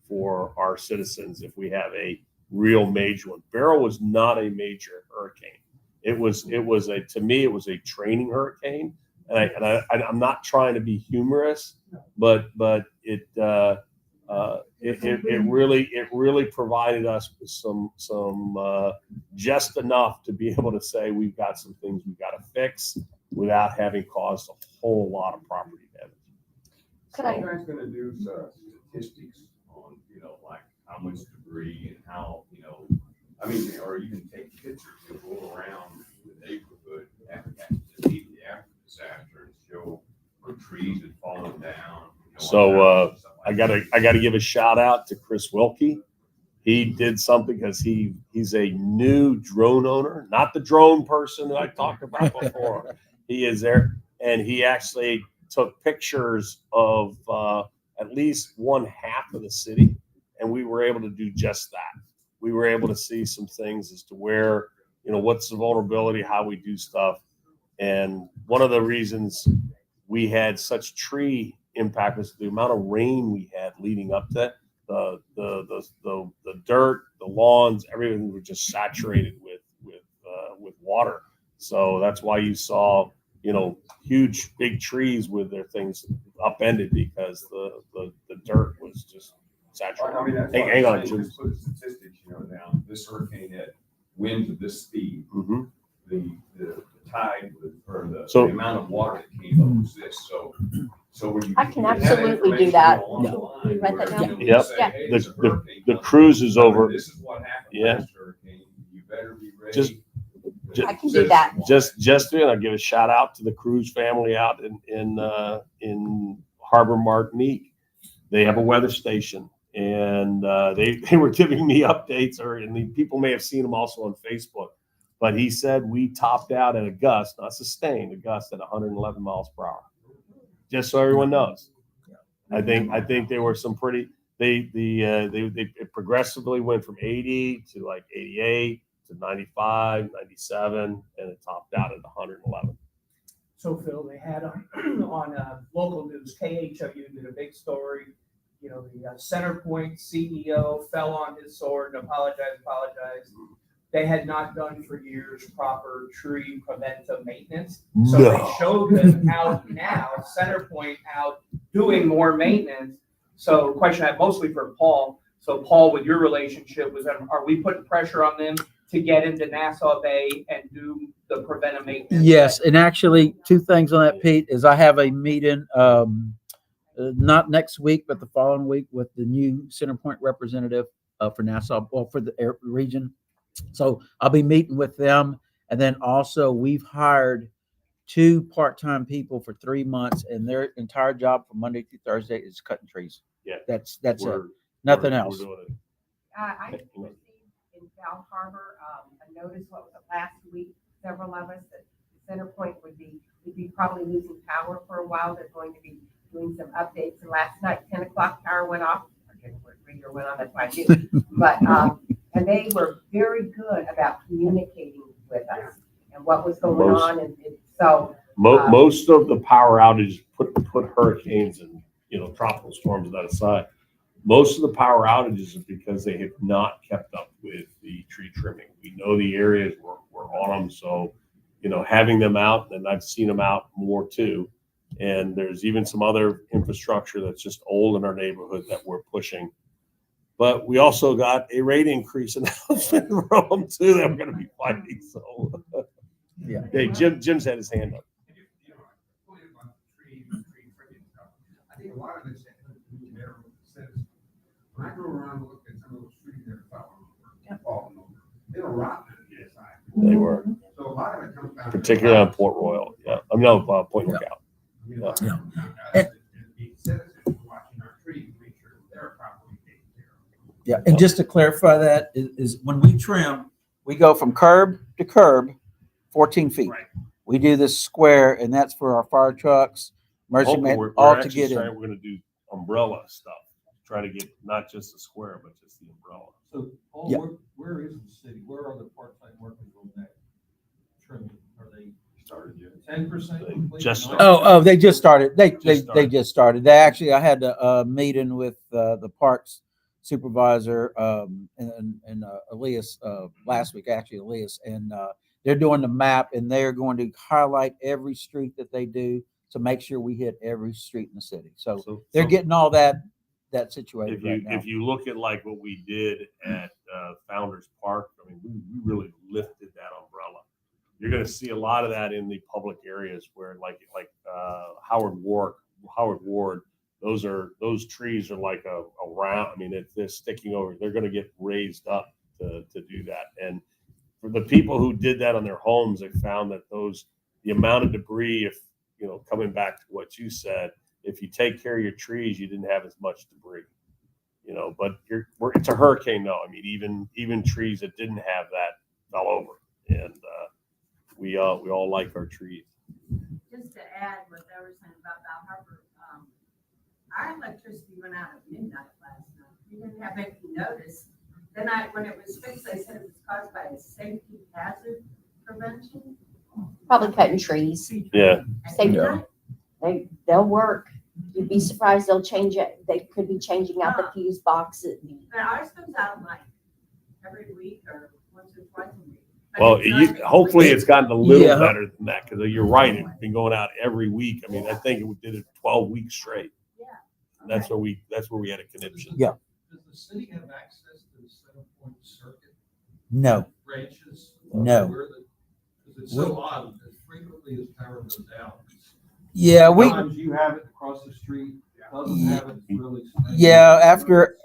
our citizens if we have a real major one. Beryl was not a major hurricane. To me it was a training hurricane. And I'm not trying to be humorous, but it really provided us with some just enough to be able to say we've got some things we've got to fix without having caused a whole lot of property damage. Could Are I? you guys going to do some statistics on, like how much debris and how, I mean, or even take pictures and go around the neighborhood immediately after disaster and show where trees had fallen down. So I gotta give a shout out to Chris Wilkie. He did something because he's a new drone owner, not the drone person that I talked about before. He is there, and he actually took pictures of at least one half of the city, and we were able to do just that. We were able to see some things as to where, what's the vulnerability, how we do stuff. And one of the reasons we had such tree impact was the amount of rain we had leading up to that. The dirt, the lawns, everything were just saturated with water. So that's why you saw, huge big trees with their things upended because the dirt was just saturated. I mean, that's Hey, why hang I'm on, saying, Jim. just put the statistics, down. This hurricane had winds of this speed. Mm-hmm. The tide or the So amount of water that came up was this. So when you I can you have absolutely do information that. along the line You write that where, down? you Yep. say, Yeah. hey, there's a hurricane the coming. cruise is over. This is what happened Yeah. last hurricane. You better be ready. Just- I can do that. Just I'll give a shout out to the Cruz family out in Harbor Martinique. They have a weather station, and they were giving me updates, and the people may have seen them also on Facebook. But he said we topped out at a gust, not sustained, a gust at 111 miles per hour. Just so everyone knows. I think there were some pretty. They it progressively went from 80 to like 88 to 95, 97, and it topped out at 111. So Phil, they had on local news, KHOU did a big story. The Centerpoint CEO fell on his sword and apologized. They had not done for years proper tree preventive maintenance. So No. they showed them out now, Centerpoint out doing more maintenance. So question I have mostly for Paul. So Paul, with your relationship with them, are we putting pressure on them to get into Nassau Bay and do the preventive maintenance? Yes, and actually, two things on that, Pete, is I have a meeting, not next week, but the following week with the new Centerpoint representative for Nassau, for the region. So I'll be meeting with them. And then also we've hired 2 part-time people for 3 months, and their entire job from Monday through Thursday is cutting trees. Yeah. That's it. We're- Nothing we're else. doing it. I received in Val Harbor, a notice, what was it, last week, several of us, that Centerpoint would be probably losing power for a while. They're going to be doing some updates. And last night, 10 o'clock power went off. I forget what reader went on, that's why I knew. But, and they were very good about communicating with us and what was going on. And so. Most of the power outages, put hurricanes and tropical storms that aside, most of the power outages are because they have not kept up with the tree trimming. We know the areas we're on them, so having them out, and I've seen them out more too. And there's even some other infrastructure that's just old in our neighborhood that we're pushing. But we also got a rate increase in Elephant Rome too that we're going to be fighting. So Yeah. Hey, Jim's had his hand up. I think a lot of this says, when I go around and look at some of those trees that are falling over, they were rotten on the inside. They were, So a lot of it comes down. particularly on Port Royal. Yeah, I mean, no, Point Lookout. Being citizens watching our trees, make sure they're properly taken care of. Yeah, and just to clarify that is when we trim, we go from curb to curb, 14 feet. Right. We do this square, and that's for our fire trucks, emergency Hopefully, man, we're all to actually get trying, in. we're going to do umbrella stuff. Try to get not just the square, but just the umbrella. So, Paul, Yeah. where is the city? Where are the part-time workers on that trimming? Are they Started yet? 10% They complete? just started. Oh, they just started. They started. just started. They actually, I had a meeting with the parks supervisor and Elias last week, actually Elias, and they're doing the map, and they're going to highlight every street that they do to make sure we hit every street in the city. So they're getting all that situated right now. If you look at like what we did at Founders Park, I mean, we really lifted that umbrella. You're going to see a lot of that in the public areas where like Howard Ward, those trees are like a round. I mean, they're sticking over. They're going to get raised up to do that. And for the people who did that on their homes, they found that the amount of debris, if coming back to what you said, if you take care of your trees, you didn't have as much debris. But it's a hurricane though. I mean, even trees that didn't have that fell over, and we all like our trees. Just to add what they were saying about Bal Harbour, our electricity went out at midnight last night. We didn't have any notice. Then when it was fixed, they said it was caused by a safety hazard prevention. Probably cutting trees. Yeah. Safety. Yeah. They'll work. You'd be surprised they'll change it. They could be changing out the fuse boxes. But ours goes out like every week or once or twice a week. But Well, it's not hopefully it's gotten a little Yeah. better than that, because you're right. It's been going out every week. I mean, I think it did it 12 weeks straight. Yeah. And that's where we had a conniption. Yeah. Does the city have access to the Center Point circuit No, branches? No. Because it's so odd, as frequently as power goes out. yeah, we Sometimes you have it across the street, doesn't have it, it's really. yeah, after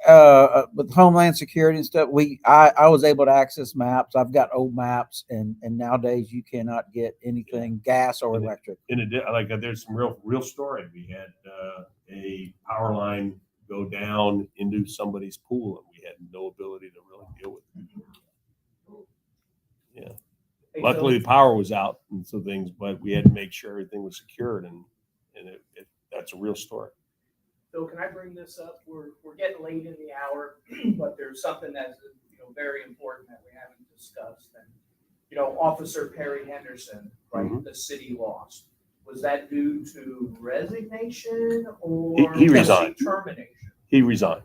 with Homeland Security and stuff, I was able to access maps. I've got old maps, and nowadays you cannot get anything gas or electric. In addition, like there's some real story. We had a power line go down into somebody's pool, and we had no ability to really deal with it. Yeah. Hey, Luckily, the power was out and so things, but we had to make sure everything was secured, and that's a real story. Phil, can I bring this up? We're getting late in the hour, but there's something that's very important that we haven't discussed. And Officer Perry Henderson, right? Mhm. The city lost. Was that due to resignation or He resigned. termination? He resigned.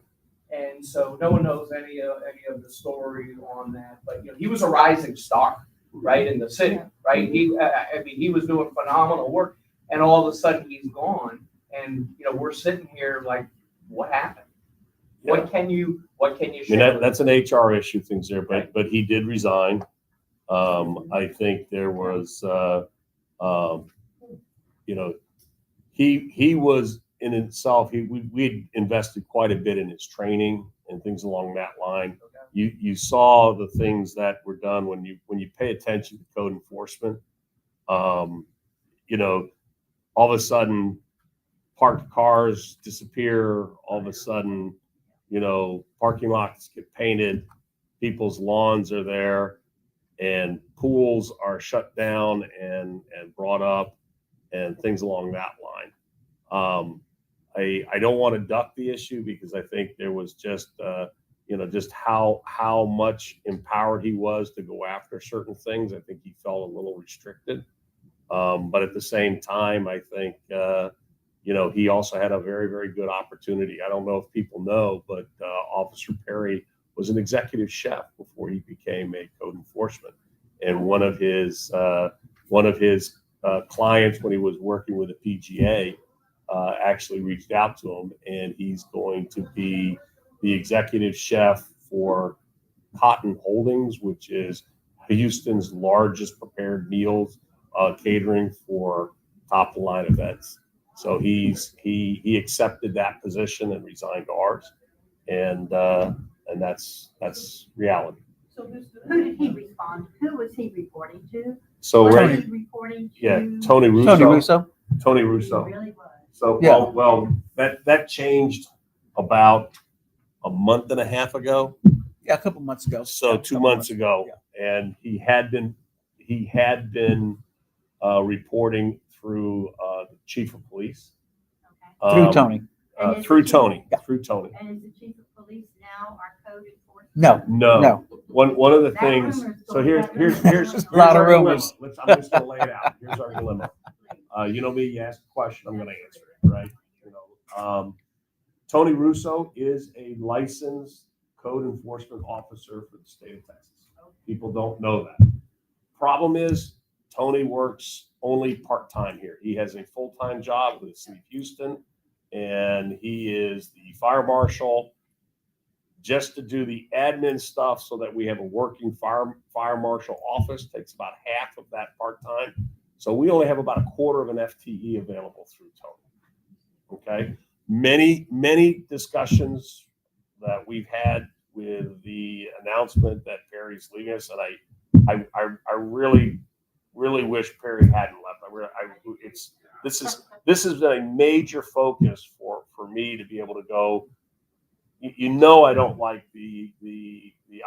And so no one knows any of the story on that, but he was a rising star, right, in the city, right? He was doing phenomenal work, and all of a sudden he's gone, and we're sitting here like, what happened? What can you I share? mean, that's an HR issue, things there, but he did resign. I think there was, he was in itself. We had invested quite a bit in his training and things along that line. You saw the things that were done when you pay attention to code enforcement. All of a sudden, parked cars disappear. All of a sudden, parking lots get painted, people's lawns are there, and pools are shut down and brought up, and things along that line. I don't want to duck the issue, because I think there was just just how much empowered he was to go after certain things. I think he felt a little restricted, but at the same time, I think he also had a very, very good opportunity. I don't know if people know, but Officer Perry was an executive chef before he became a code enforcement. And one of his clients, when he was working with a PGA, actually reached out to him, and he's going to be the executive chef for Cotton Holdings, which is Houston's largest prepared meals catering for top of the line events. So he accepted that position and resigned to ours, and that's reality. So who did he respond? Who was he reporting to? So Was right, he reporting to? yeah, Tony Russo. Tony Russo. Tony Russo. He really was. So Yeah. well, that changed about a month and a half ago. Yeah, a couple months ago. So 2 months ago, and he had been reporting through the chief of police. Okay. Through Tony. Through Tony. Yeah. Through Tony. And is the chief of police now our code enforcement? No, No. One of the That things. rumor's So going here's around. A lot of our rumors. dilemma. I'm just gonna lay it out. Here's our dilemma. You know me. You ask a question, I'm gonna answer it, right? Tony Russo is a licensed code enforcement officer for the state of Texas. People don't know that. Problem is, Tony works only part-time here. He has a full-time job with the city of Houston, and he is the fire marshal. Just to do the admin stuff so that we have a working fire marshal office takes about half of that part-time. So we only have about a quarter of an FTE available through Tony. Okay. many discussions that we've had with the announcement that Perry's leaving us, and I really wish Perry hadn't left. This has been a major focus for me to be able to go. I don't like the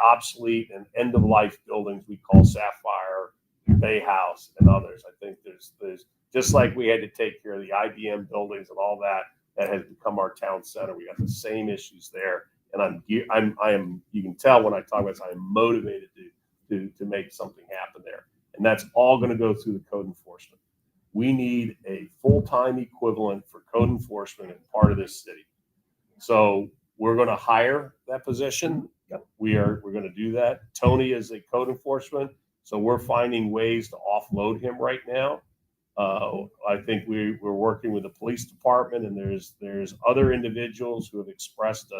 obsolete and end of life buildings we call Sapphire, Bay House, and others. I think there's just like we had to take care of the IBM buildings and all that has become our town center. We got the same issues there, and I am. You can tell when I talk about this, I am motivated to make something happen there, and that's all going to go through the code enforcement. We need a full-time equivalent for code enforcement in part of this city. So we're going to hire that position. We're going to do that. Tony is a code enforcement, so we're finding ways to offload him right now. I think we're working with the police department, and there's other individuals who have expressed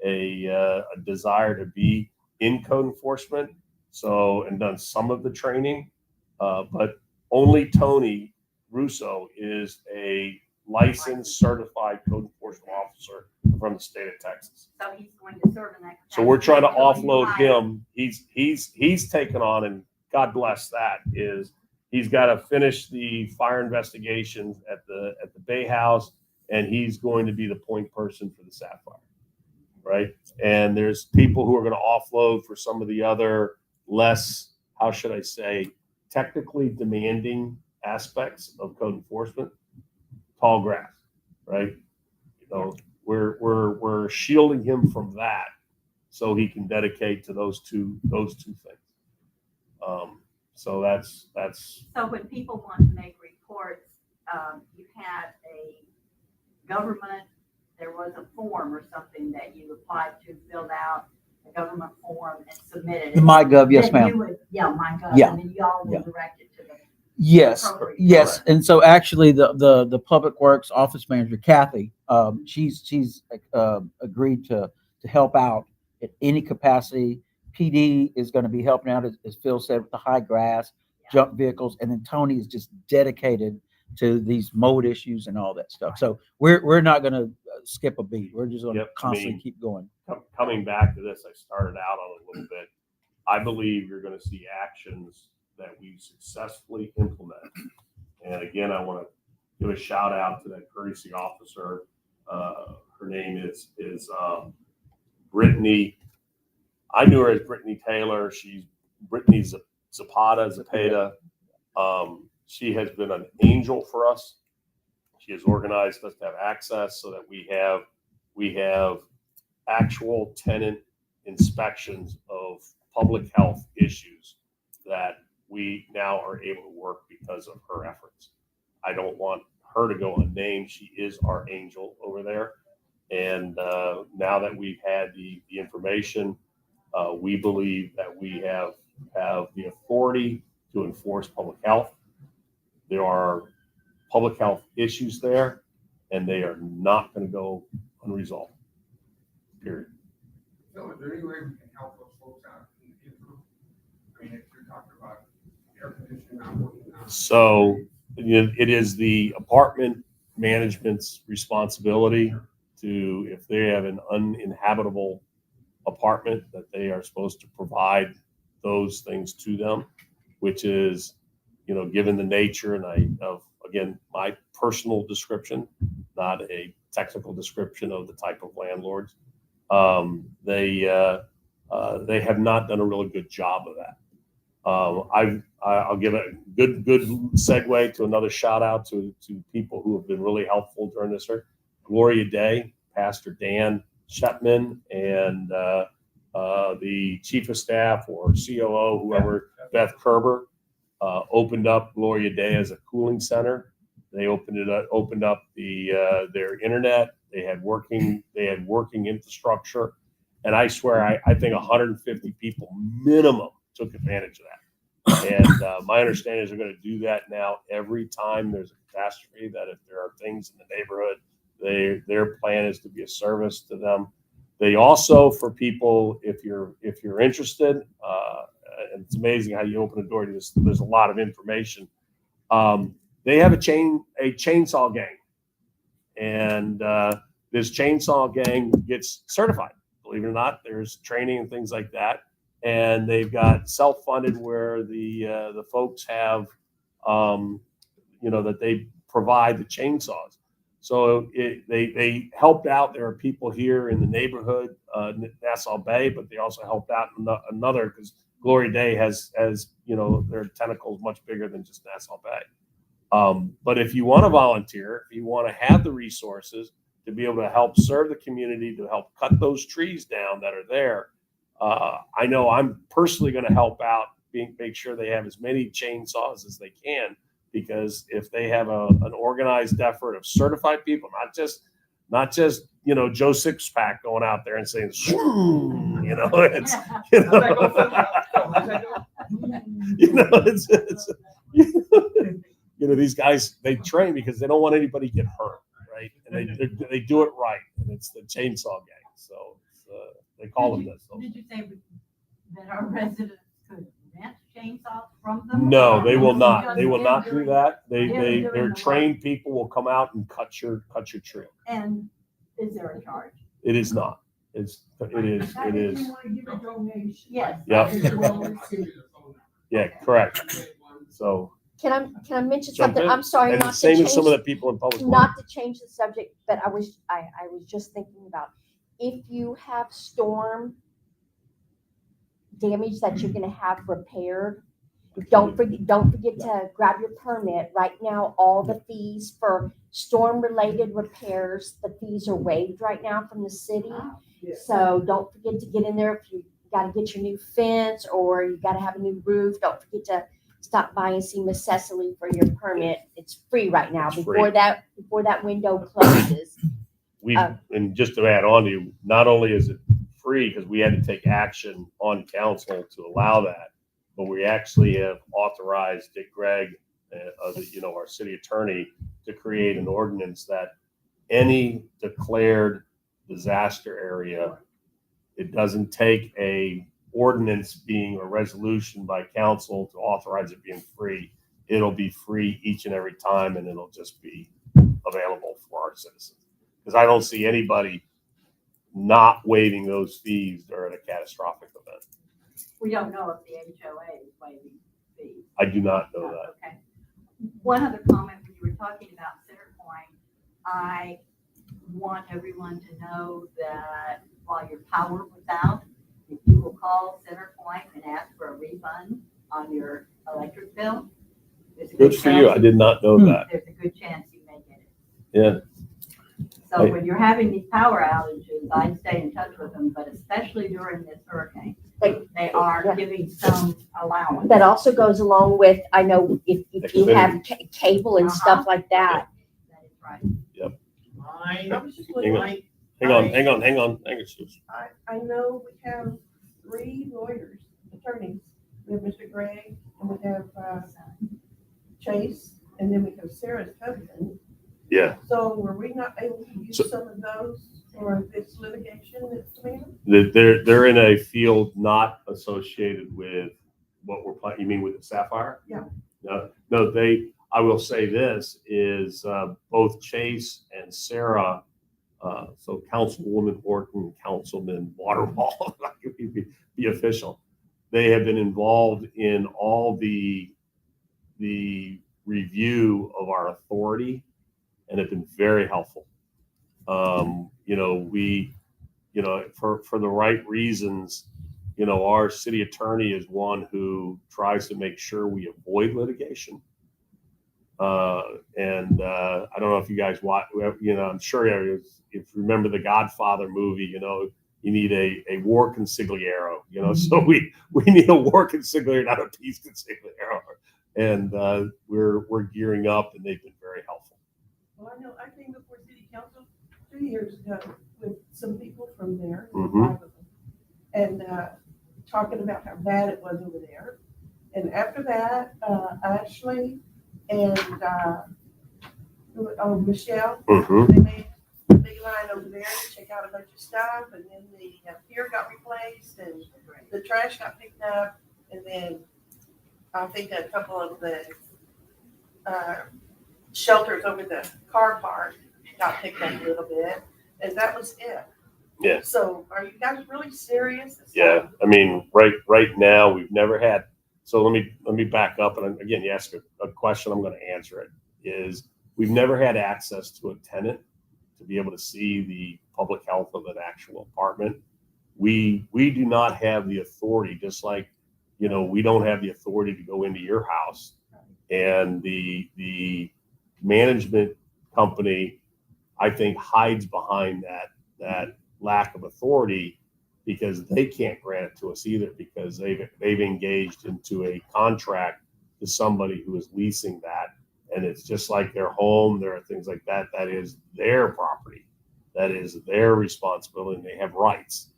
a desire to be in code enforcement. So, and done some of the training, but only Tony Russo is a licensed, certified code enforcement officer from the state of Texas. So he's going to serve in that. So we're trying to offload him. He's taken on, and God bless that, is he's got to finish the fire investigations at the Bay House, and he's going to be the point person for the Sapphire, right? And there's people who are going to offload for some of the other less, how should I say, technically demanding aspects of code enforcement. Tall grass, right? We're shielding him from that so he can dedicate to those two things. So that's. So when people want to make reports, you had a government, there was a form or something that you applied to, filled out a government form and submitted. The MyGov, yes, ma'am. MyGov. Yeah. And then y'all will direct it to the. Yes, appropriate yes. person. And so actually the Public Works office manager, Kathy, she's agreed to help out at any capacity. PD is going to be helping out, as Phil said, with the high grass, junk vehicles. And then Tony is just dedicated to these mold issues and all that stuff. So we're not going to skip a beat. We're just going to constantly keep going. Coming back to this, I started out on it a little bit. I believe you're going to see actions that we successfully implement. And again, I want to give a shout out to that courtesy officer. Her name is Brittany. I knew her as Brittany Taylor. She's Brittany Zapata. She has been an angel for us. She has organized us to have access so that we have actual tenant inspections of public health issues that we now are able to work because of her efforts. I don't want her to go unnamed. She is our angel over there. And now that we've had the information, we believe that we have the authority to enforce public health. There are public health issues there, and they are not going to go unresolved. Period. So is there any way we can help those folks out in the interim? I mean, if you're talking about air conditioning not working now. So it is the apartment management's responsibility to, if they have an uninhabitable apartment, that they are supposed to provide those things to them, which is, given the nature of again, my personal description, not a technical description of the type of landlords. They have not done a really good job of that. I'll give a good segue to another shout out to people who have been really helpful during this. Gloria Day, Pastor Dan Shepman, and the chief of staff or COO, whoever, Beth Kerber, opened up Gloria Day as a cooling center. They opened up their internet. They had working infrastructure, and I swear I think 150 people minimum took advantage of that. And my understanding is they're going to do that now every time there's a catastrophe. That if there are things in the neighborhood, their plan is to be a service to them. They also, for people, if you're interested, and it's amazing how you open a door to this. There's a lot of information. They have a chainsaw gang, and this chainsaw gang gets certified. Believe it or not, there's training and things like that, and they've got self-funded where the folks have, that they provide the chainsaws. So they helped out. There are people here in the neighborhood, Nassau Bay, but they also helped out another because Glory Day has their tentacles much bigger than just Nassau Bay. But if you want to volunteer, if you want to have the resources to be able to help serve the community, to help cut those trees down that are there, I know I'm personally going to help out, make sure they have as many chainsaws as they can. Because if they have an organized effort of certified people, not just Joe Sixpack going out there and saying, it's these guys, they train because they don't want anybody to get hurt, right? And they do it right, and it's the chainsaw gang. So they call them this. Did you say that our residents could rent chainsaws from them? No, they will not. They will not do that. Their trained people will come out and cut your tree. And is there a charge? It is not. It is. If you want to give a donation. Yes. Yep. Yeah, correct. So. Can I mention Jump something? in. I'm sorry, And not the to same change, as some of the people in public. not to change the subject, but I was just thinking about if you have storm damage that you're going to have repaired. Don't forget to grab your permit. Right now, all the fees for storm-related repairs, the fees are waived right now from the city. So don't forget to get in there if you got to get your new fence or you got to have a new roof. Don't forget to stop by and see Miss Cecily for your permit. It's free right now. It's Before free. that window closes. And just to add on to you, not only is it free because we had to take action on council to allow that, but we actually have authorized Dick Gregg, our city attorney, to create an ordinance that any declared disaster area, it doesn't take a ordinance being a resolution by council to authorize it being free. It'll be free each and every time, and it'll just be available for our citizens. Because I don't see anybody not waiving those fees during a catastrophic event. We don't know if the HOA is waiving fees. I do not know that. Okay. One other comment when you were talking about Centerpoint, I want everyone to know that while your power was out, if you will call Centerpoint and ask for a refund on your electric bill, there's a Good for you. I did not know that. There's a good chance you may get it. Yeah. So when you're having these power outages, I'd stay in touch with them, but especially during this hurricane, they are giving some allowance. That also goes along with, I know if you have cable and stuff like that. That is right. Yep. I was just Hang looking. on. Hang on. I know we have 3 lawyers, attorneys. We have Mr. Gregg, and we have Chase, and then we have Sarah's husband. Yeah. So were we not able to use some of those for this litigation that's coming up? They're in a field not associated with what we're planning. You mean with the Sapphire? Yeah. No. I will say this is both Chase and Sarah, so Councilwoman Horton, Councilman Waterwall, be official. They have been involved in all the review of our authority and have been very helpful. For the right reasons, our city attorney is one who tries to make sure we avoid litigation. I don't know if you guys watch, I'm sure if you remember the Godfather movie, you need a war consigliere, so we need a war consigliere, not a peace consigliere. And we're gearing up, and they've been very helpful. Well, I know I came before city council 2 years ago with some people from there, Mhm. 5 of them, and talking about how bad it was over there. And after that, Ashley and Michelle, Mhm. they made a big line over there to check out a bunch of stuff, and then the pier got replaced, and the trash got picked up, and then I think a couple of the shelters over the car park got picked up a little bit. and that was it. Yeah. So are you guys really serious? It's Yeah, I mean, right now, we've never had, so let me back up, and again, you ask a question, I'm gonna answer it, is we've never had access to a tenant to be able to see the public health of an actual apartment. We do not have the authority, just like, you know, we don't have the authority to go into your house. And the management company, I think, hides behind that lack of authority because they can't grant it to us either, because they've engaged into a contract to somebody who is leasing that, and it's just like their home. There are things like that. That is their property. That is their responsibility, and they have rights.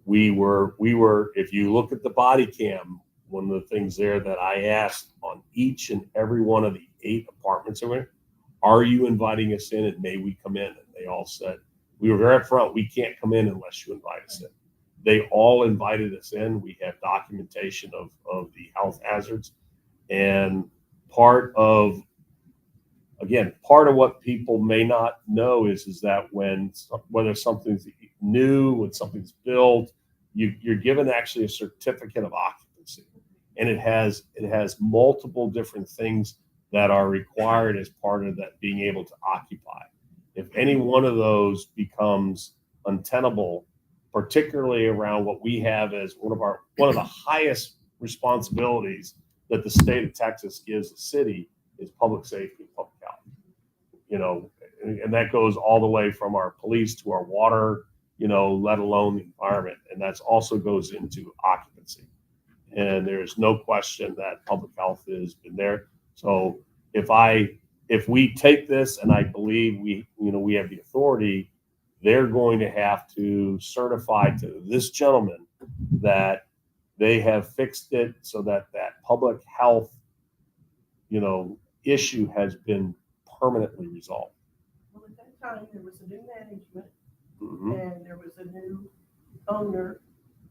We were. If you look at the body cam, one of the things there that I asked on each and every one of the 8 apartments over there, are you inviting us in and may we come in? And they all said, we were very upfront, we can't come in unless you invite us in. They all invited us in. We have documentation of the health hazards. And part of what people may not know is that whether something's new, when something's built, you're given actually a certificate of occupancy. And it has multiple different things that are required as part of that being able to occupy. If any one of those becomes untenable, particularly around what we have as one of the highest responsibilities that the state of Texas gives the city is public safety and public health. You know, and that goes all the way from our police to our water, you know, let alone the environment. And that's also goes into occupancy. And there's no question that public health has been there. So if we take this, and I believe we have the authority, they're going to have to certify to this gentleman that they have fixed it so that public health, you know, issue has been permanently resolved. Well, at that time, there was a new management Mm-hmm. and there was a new owner.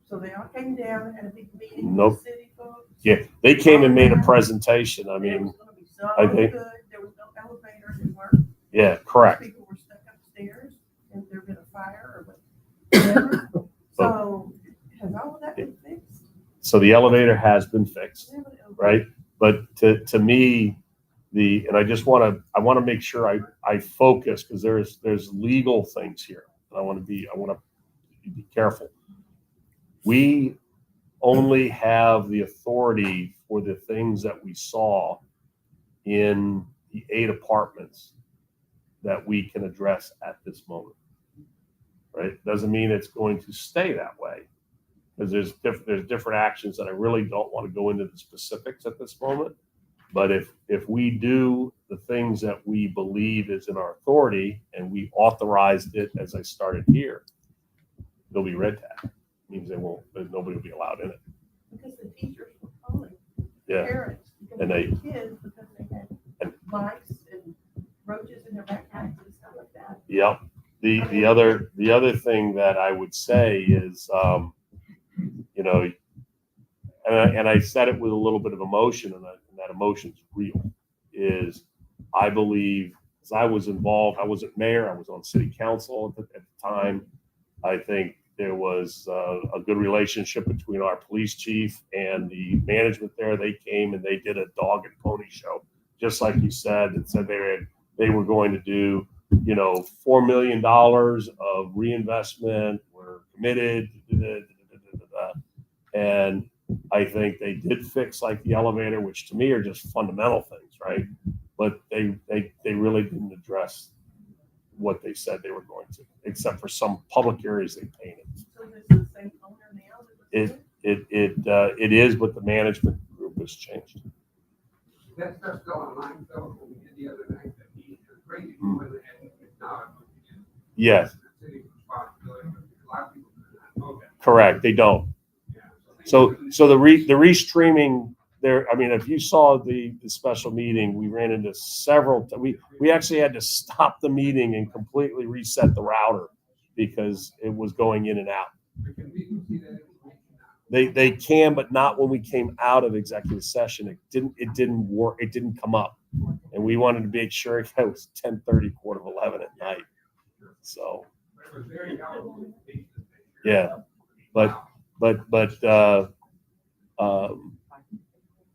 So they all came down and had a big meeting Nope. with the city folks. Yeah, they came and made a presentation. I mean, It was gonna be so I think- good. There was no elevator to work. yeah, correct. People were stuck upstairs and there been a fire or whatever. So has all of that been fixed? So the elevator has been fixed, Yeah, but it was- right? But to me, and I want to make sure I focus, because there's legal things here. I want to be careful. We only have the authority for the things that we saw in the 8 apartments that we can address at this moment, right? Doesn't mean it's going to stay that way, because there's different actions that I really don't want to go into the specifics at this moment. But if we do the things that we believe is in our authority, and we authorized it as I started here, they'll be red tagged. Means nobody will be allowed in it. Because the teachers were calling Yeah. parents because And of they- the kids, because they had mice and roaches in their backpacks and stuff like that. Yep. The other thing that I would say is, you know, and I said it with a little bit of emotion, and that emotion's real. Is I believe, as I was involved, I wasn't mayor, I was on city council at the time. I think there was a good relationship between our police chief and the management there. They came and they did a dog and pony show, just like you said, and said they were going to do, you know, $4 million of reinvestment. We're committed. And I think they did fix like the elevator, which to me are just fundamental things, right? But they really didn't address what they said they were going to, except for some public areas they painted. So this is the same owner now that was there? It is, but the management group has changed. That's still online, though, what we did the other night, that he was crazy, with it, and it's not. Yes, The city's responsibility, but a lot of people do not know that. correct. They don't. Yeah, So the restreaming there. I mean, if you saw the special meeting, we ran into several. We actually had to stop the meeting and completely reset the router because it was going in and out. Can we see that information now? They can, but not when we came out of executive session. It didn't work. It didn't come up, and we wanted to make sure it was 10:30, 11:15 at night. So It was very helpful. yeah, but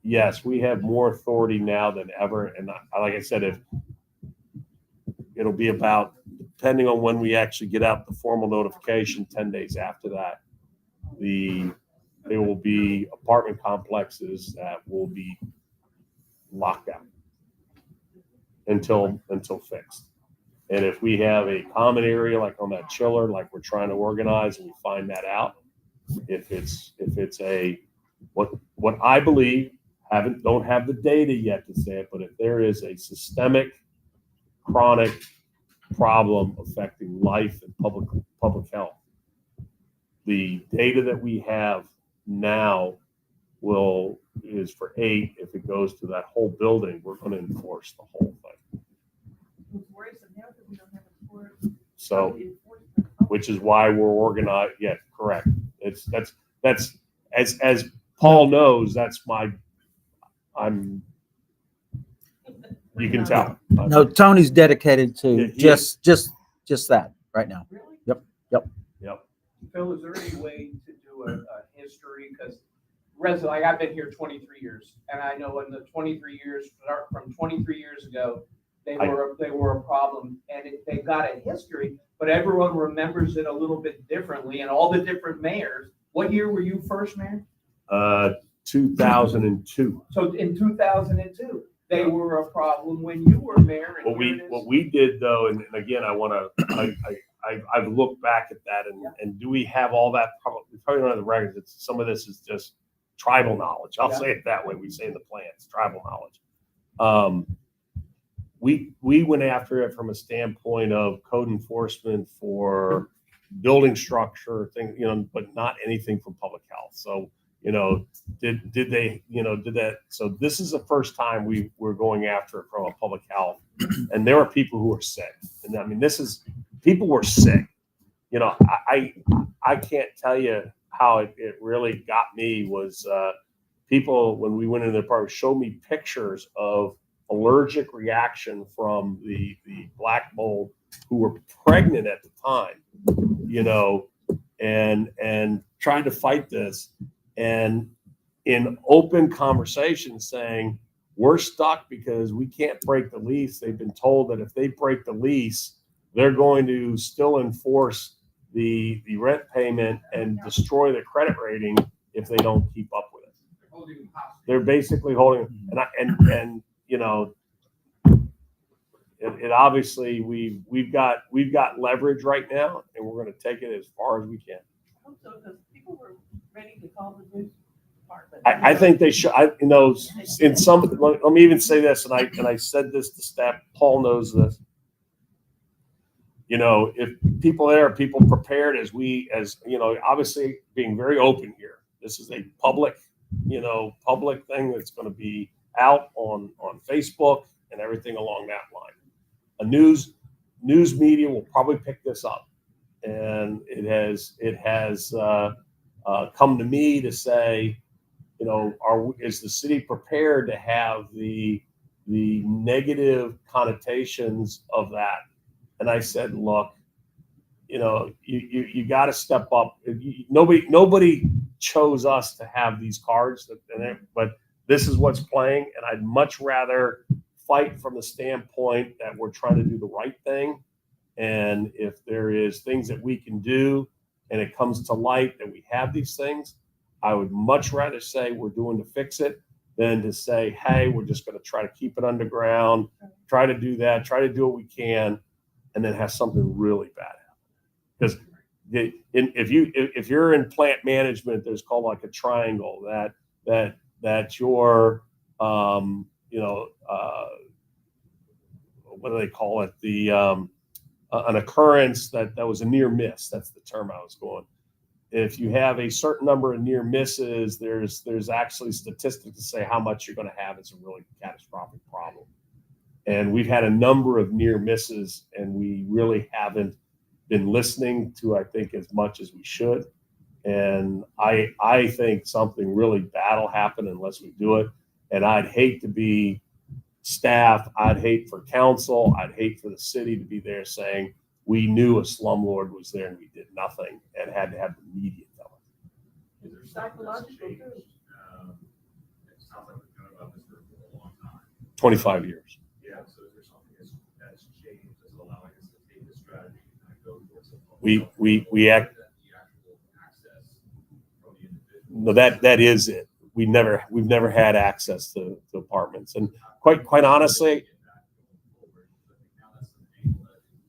yes, we have more authority now than ever. And like I said, if it'll be about, depending on when we actually get out the formal notification, 10 days after that, there will be apartment complexes that will be locked down until fixed. And if we have a common area like on that chiller, like we're trying to organize, and we find that out, if it's a what I believe, don't have the data yet to say it, but if there is a systemic chronic problem affecting life and public health, the data that we have now is for 8. If it goes to that whole building, we're going to enforce the whole thing. So, which is why we're organized. Yeah, correct. That's as Paul knows. You can tell. No, Tony's dedicated to Yeah, he just that right now. Yep. Phil, is there any way to do a history? Because like I've been here 23 years, and I know in the 23 years, from 23 years ago, they were a problem, and they got a history, but everyone remembers it a little bit differently, and all the different mayors. What year were you first mayor? 2002. So in 2002, they were a problem when you were mayor. And What we did though, and again, I've looked back at that, and do we have all that? We probably don't have the records. Some of this is just tribal knowledge. I'll say it that way. We say in the plans, tribal knowledge. We went after it from a standpoint of code enforcement for building structure things, but not anything from public health. So, did that? So this is the first time we're going after it from a public health, and there were people who were sick, and I mean, people were sick. I can't tell you how it really got me was people, when we went into the apartment, showed me pictures of allergic reaction from the black mold who were pregnant at the time, and trying to fight this, and in open conversation saying, we're stuck because we can't break the lease. They've been told that if they break the lease, they're going to still enforce the rent payment and destroy their credit rating if they don't keep up with it. They're basically holding, and it obviously we've got leverage right now, and we're going to take it as far as we can. So because people were ready to call the news department. I think they should. In some. Let me even say this, and I said this to staff. Paul knows this. If people prepared as obviously being very open here. This is a public thing that's going to be out on Facebook and everything along that line. A news media will probably pick this up, and it has come to me to say, is the city prepared to have the negative connotations of that? And I said, look, you got to step up. Nobody chose us to have these cards, but this is what's playing, and I'd much rather fight from the standpoint that we're trying to do the right thing. And if there is things that we can do and it comes to light that we have these things, I would much rather say we're doing to fix it than to say, hey, we're just going to try to keep it underground, try to do that, try to do what we can, and then have something really bad happen. Because if you're in plant management, there's called like a triangle that you're what do they call it? An occurrence that was a near miss. That's the term I was going. If you have a certain number of near misses, there's actually statistics to say how much you're going to have. It's a really catastrophic problem. And we've had a number of near misses, and we really haven't been listening to, I think, as much as we should. And I think something really bad will happen unless we do it. And I'd hate to be staff. I'd hate for council. I'd hate for the city to be there saying, we knew a slumlord was there and we did nothing and had to have the media tell us. Is there Psychological something that's too. changed? It sounds like we've known about this for a long time. 25 years. Yeah, so is there something that's changed that's allowing us to take this strategy and kind of go towards a We act. the actual access from the individual? No, that is it. We've never had access to apartments, and quite honestly,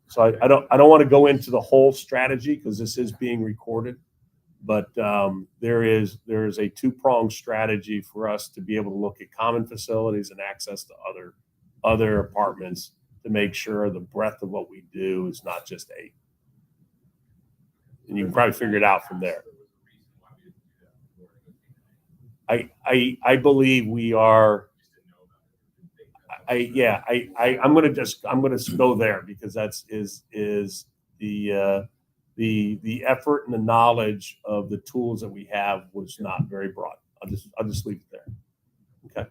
so I don't want to go into the whole strategy because this is being recorded, but there is a two-pronged strategy for us to be able to look at common facilities and access to other apartments to make sure the breadth of what we do is not just eight. And you can probably figure it out from there. I believe we are. I'm gonna go there because that's the effort and the knowledge of the tools that we have was not very broad. I'll just leave it there. Okay.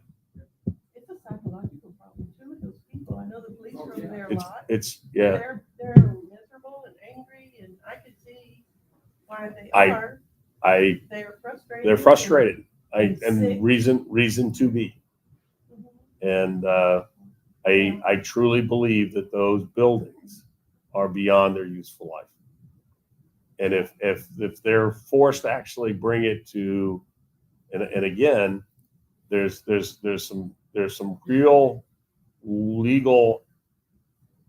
It's a psychological problem too with those people. I know the police are over there a lot. It's yeah. They're miserable and angry, and I could see why they are. They're frustrated. They're frustrated. and sick. Reason to be. And I truly believe that those buildings are beyond their useful life. And if they're forced to actually bring it to, and again, there's some real legal,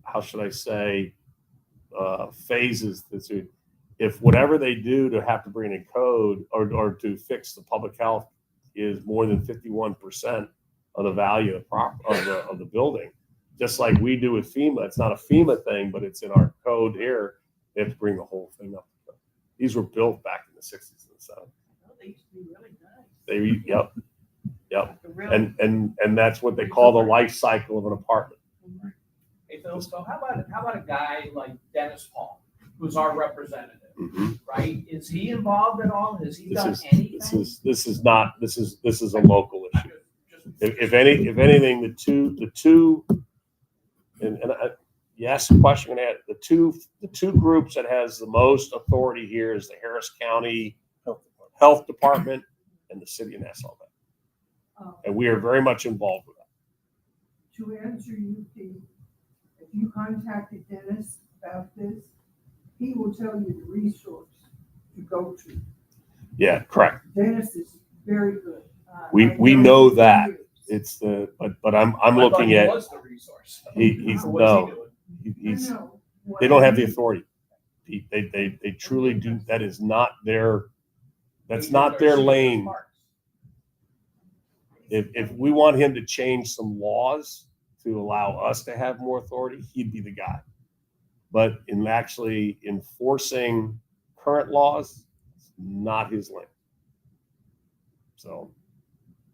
how should I say, phases that if whatever they do to have to bring in code or to fix the public health is more than 51% of the value of the building, just like we do with FEMA. It's not a FEMA thing, but it's in our code here. They have to bring the whole thing up. These were built back in the 60s and 70s. They used to be really nice. Yep. And that's what they call the life cycle of an apartment. Hey, Phil, so how about a guy like Dennis Paul, who's our representative, right? Is he involved at all? Has he done anything? This is a local issue. If anything, the two, and you asked the question, the two groups that has the most authority here is the Harris County Health Department and the City of Nassau. And we are very much involved with that. To answer you, Pete, if you contacted Dennis about this, he will tell you the resource to go to. Yeah, correct. Dennis is very good. We know that. It's but I'm looking at. Was the resource. He's they don't have the authority. They truly do. That is not their. That's not their lane. If we want him to change some laws to allow us to have more authority, he'd be the guy. But in actually enforcing current laws, it's not his lane. So.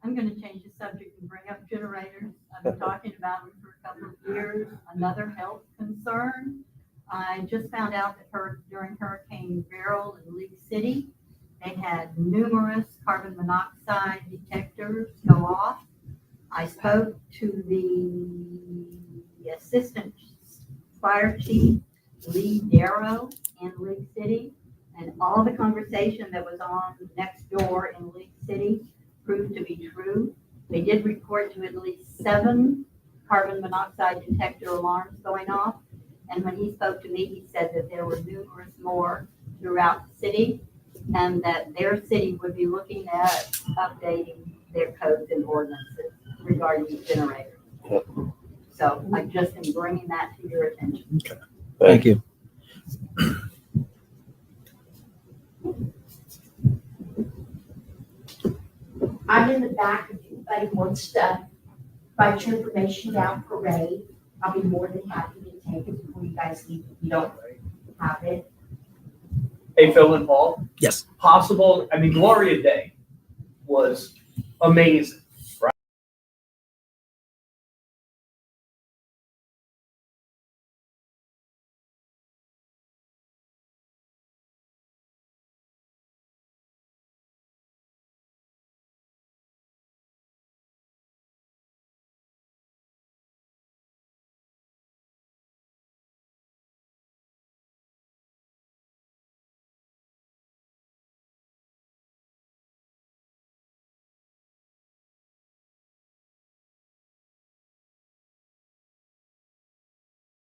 I'm going to change the subject and bring up generators. I've been talking about them for a couple of years. Another health concern. I just found out that during Hurricane Beryl in League City, they had numerous carbon monoxide detectors go off. I spoke to the assistant fire chief, Lee Darrow, in League City, and all the conversation that was on next door in League City proved to be true. They did report to at least 7 carbon monoxide detector alarms going off. And when he spoke to me, he said that there were numerous more throughout the city and that their city would be looking at updating their codes and ordinances regarding generators. So I just am bringing that to your attention. Okay. Thank you. I'm in the back if anybody wants to write your information down for Ray. I'll be more than happy to take it before you guys leave if you don't have it. Hey, Phil and Paul. Yes. Gloria Day was amazing.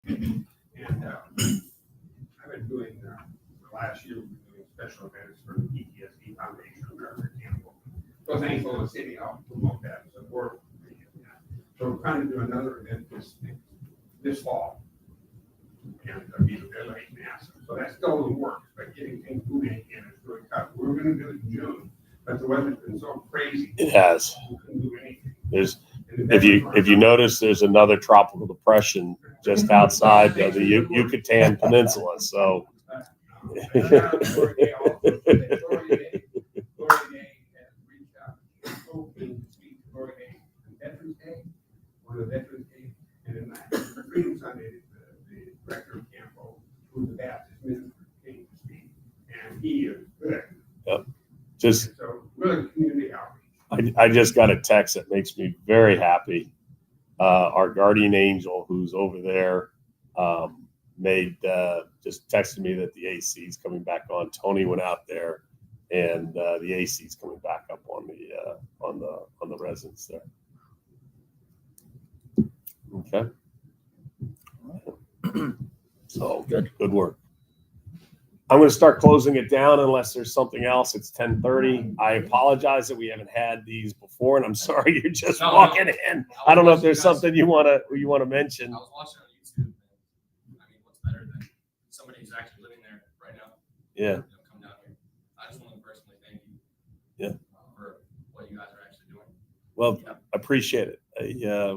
And I've been doing, the last year, we've been doing special events for the PTSD Foundation of America Campbell. So thankful to the city, I'll promote that and support. So we're trying to do another event this fall. And it'll be the late NASA. So that's still in the works, but getting things moving again is really tough. We were gonna do it in June, but the weather's been so crazy. It has. We couldn't do anything. There's, if you notice, there's another tropical depression just outside of the Yucatan Peninsula. So. On the Veterans Day, and then Freedom Sunday, the director of Campo, who's the Baptist minister, came to speak, and he is good. Yep. Just. So really community outreach. I just got a text that makes me very happy. Our guardian angel, who's over there, just texted me that the AC is coming back on. Tony went out there, and the AC is coming back up on the residence there. Okay. So good work. I'm going to start closing it down unless there's something else. It's 10:30. I apologize that we haven't had these before, and I'm sorry you're just walking in. I don't know if there's something you want to mention. I was watching on YouTube. I mean, what's better than somebody who's actually living there right now? Yeah. Come down here. I just want to personally thank you. Yeah. For what you guys are actually doing. Well, I appreciate it.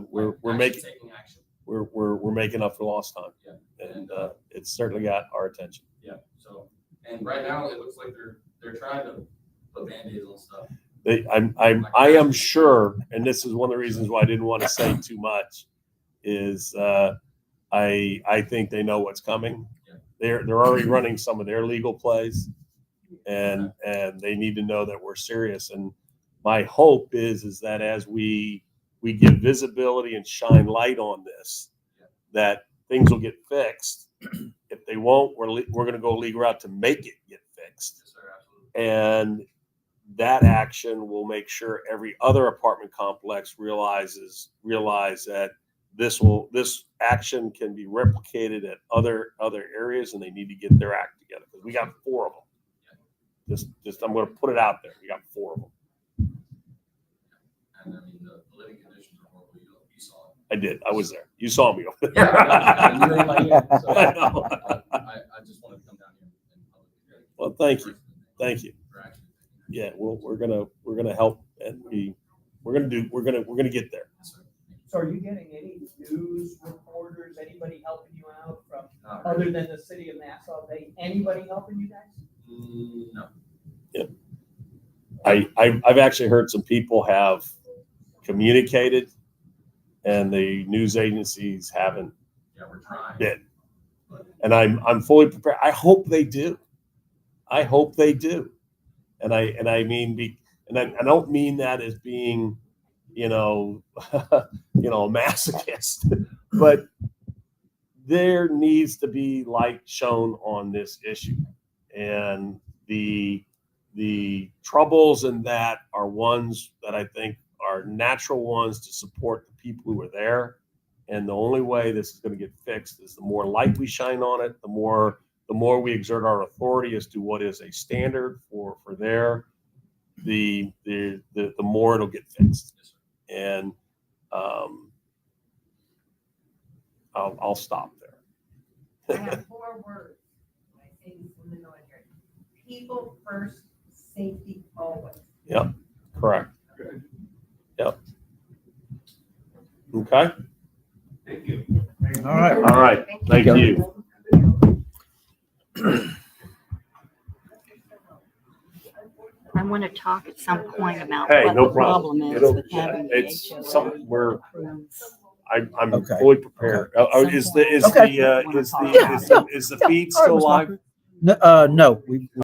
We're making taking action. We're making up for lost time. Yeah. And it's certainly got our attention. Yeah. So, and right now it looks like they're trying to put Band-Aids on stuff. I am sure, and this is one of the reasons why I didn't want to say too much, is I think they know what's coming. Yeah. They're already running some of their legal plays, and they need to know that we're serious. And my hope is that as we give visibility and shine light on this, that things will get fixed. If they won't, we're going to go legal route to make it get fixed. Yes, sir, absolutely. And that action will make sure every other apartment complex realize that this action can be replicated at other areas, and they need to get their act together, because we got 4 of them. Just I'm going to put it out there. We got 4 of them. And I mean, the living conditions are horrible. You saw it. I did. I was there. You saw me over there. Yeah, you were in my ear, so I know. I just wanted to come down here and publicly. Well, thank you. Yeah, we're gonna help, and we're gonna get there. So are you getting any news reporters, anybody helping you out from, other than the city of Nassau? Anybody helping you guys? No. Yep. I've actually heard some people have communicated, and the news agencies haven't. Yeah, we're trying. Been. And I'm fully prepared. I hope they do. I mean, I don't mean that as being, a masochist, but there needs to be light shown on this issue, and the troubles in that are ones that I think are natural ones to support the people who are there. And the only way this is going to get fixed is the more light we shine on it, the more we exert our authority as to what is a standard for there, the more it'll get fixed. And I'll stop there. I have 4 words. I say this in the military. People first, safety always. Yep, correct. Yep. Okay. Thank you. All right. All right. Thank you. I want to talk at some point about Hey, what no the problem. problem is with having the It's HOA something we're. approved. I'm Okay. fully prepared. Is Okay. the feed still live? No, no, we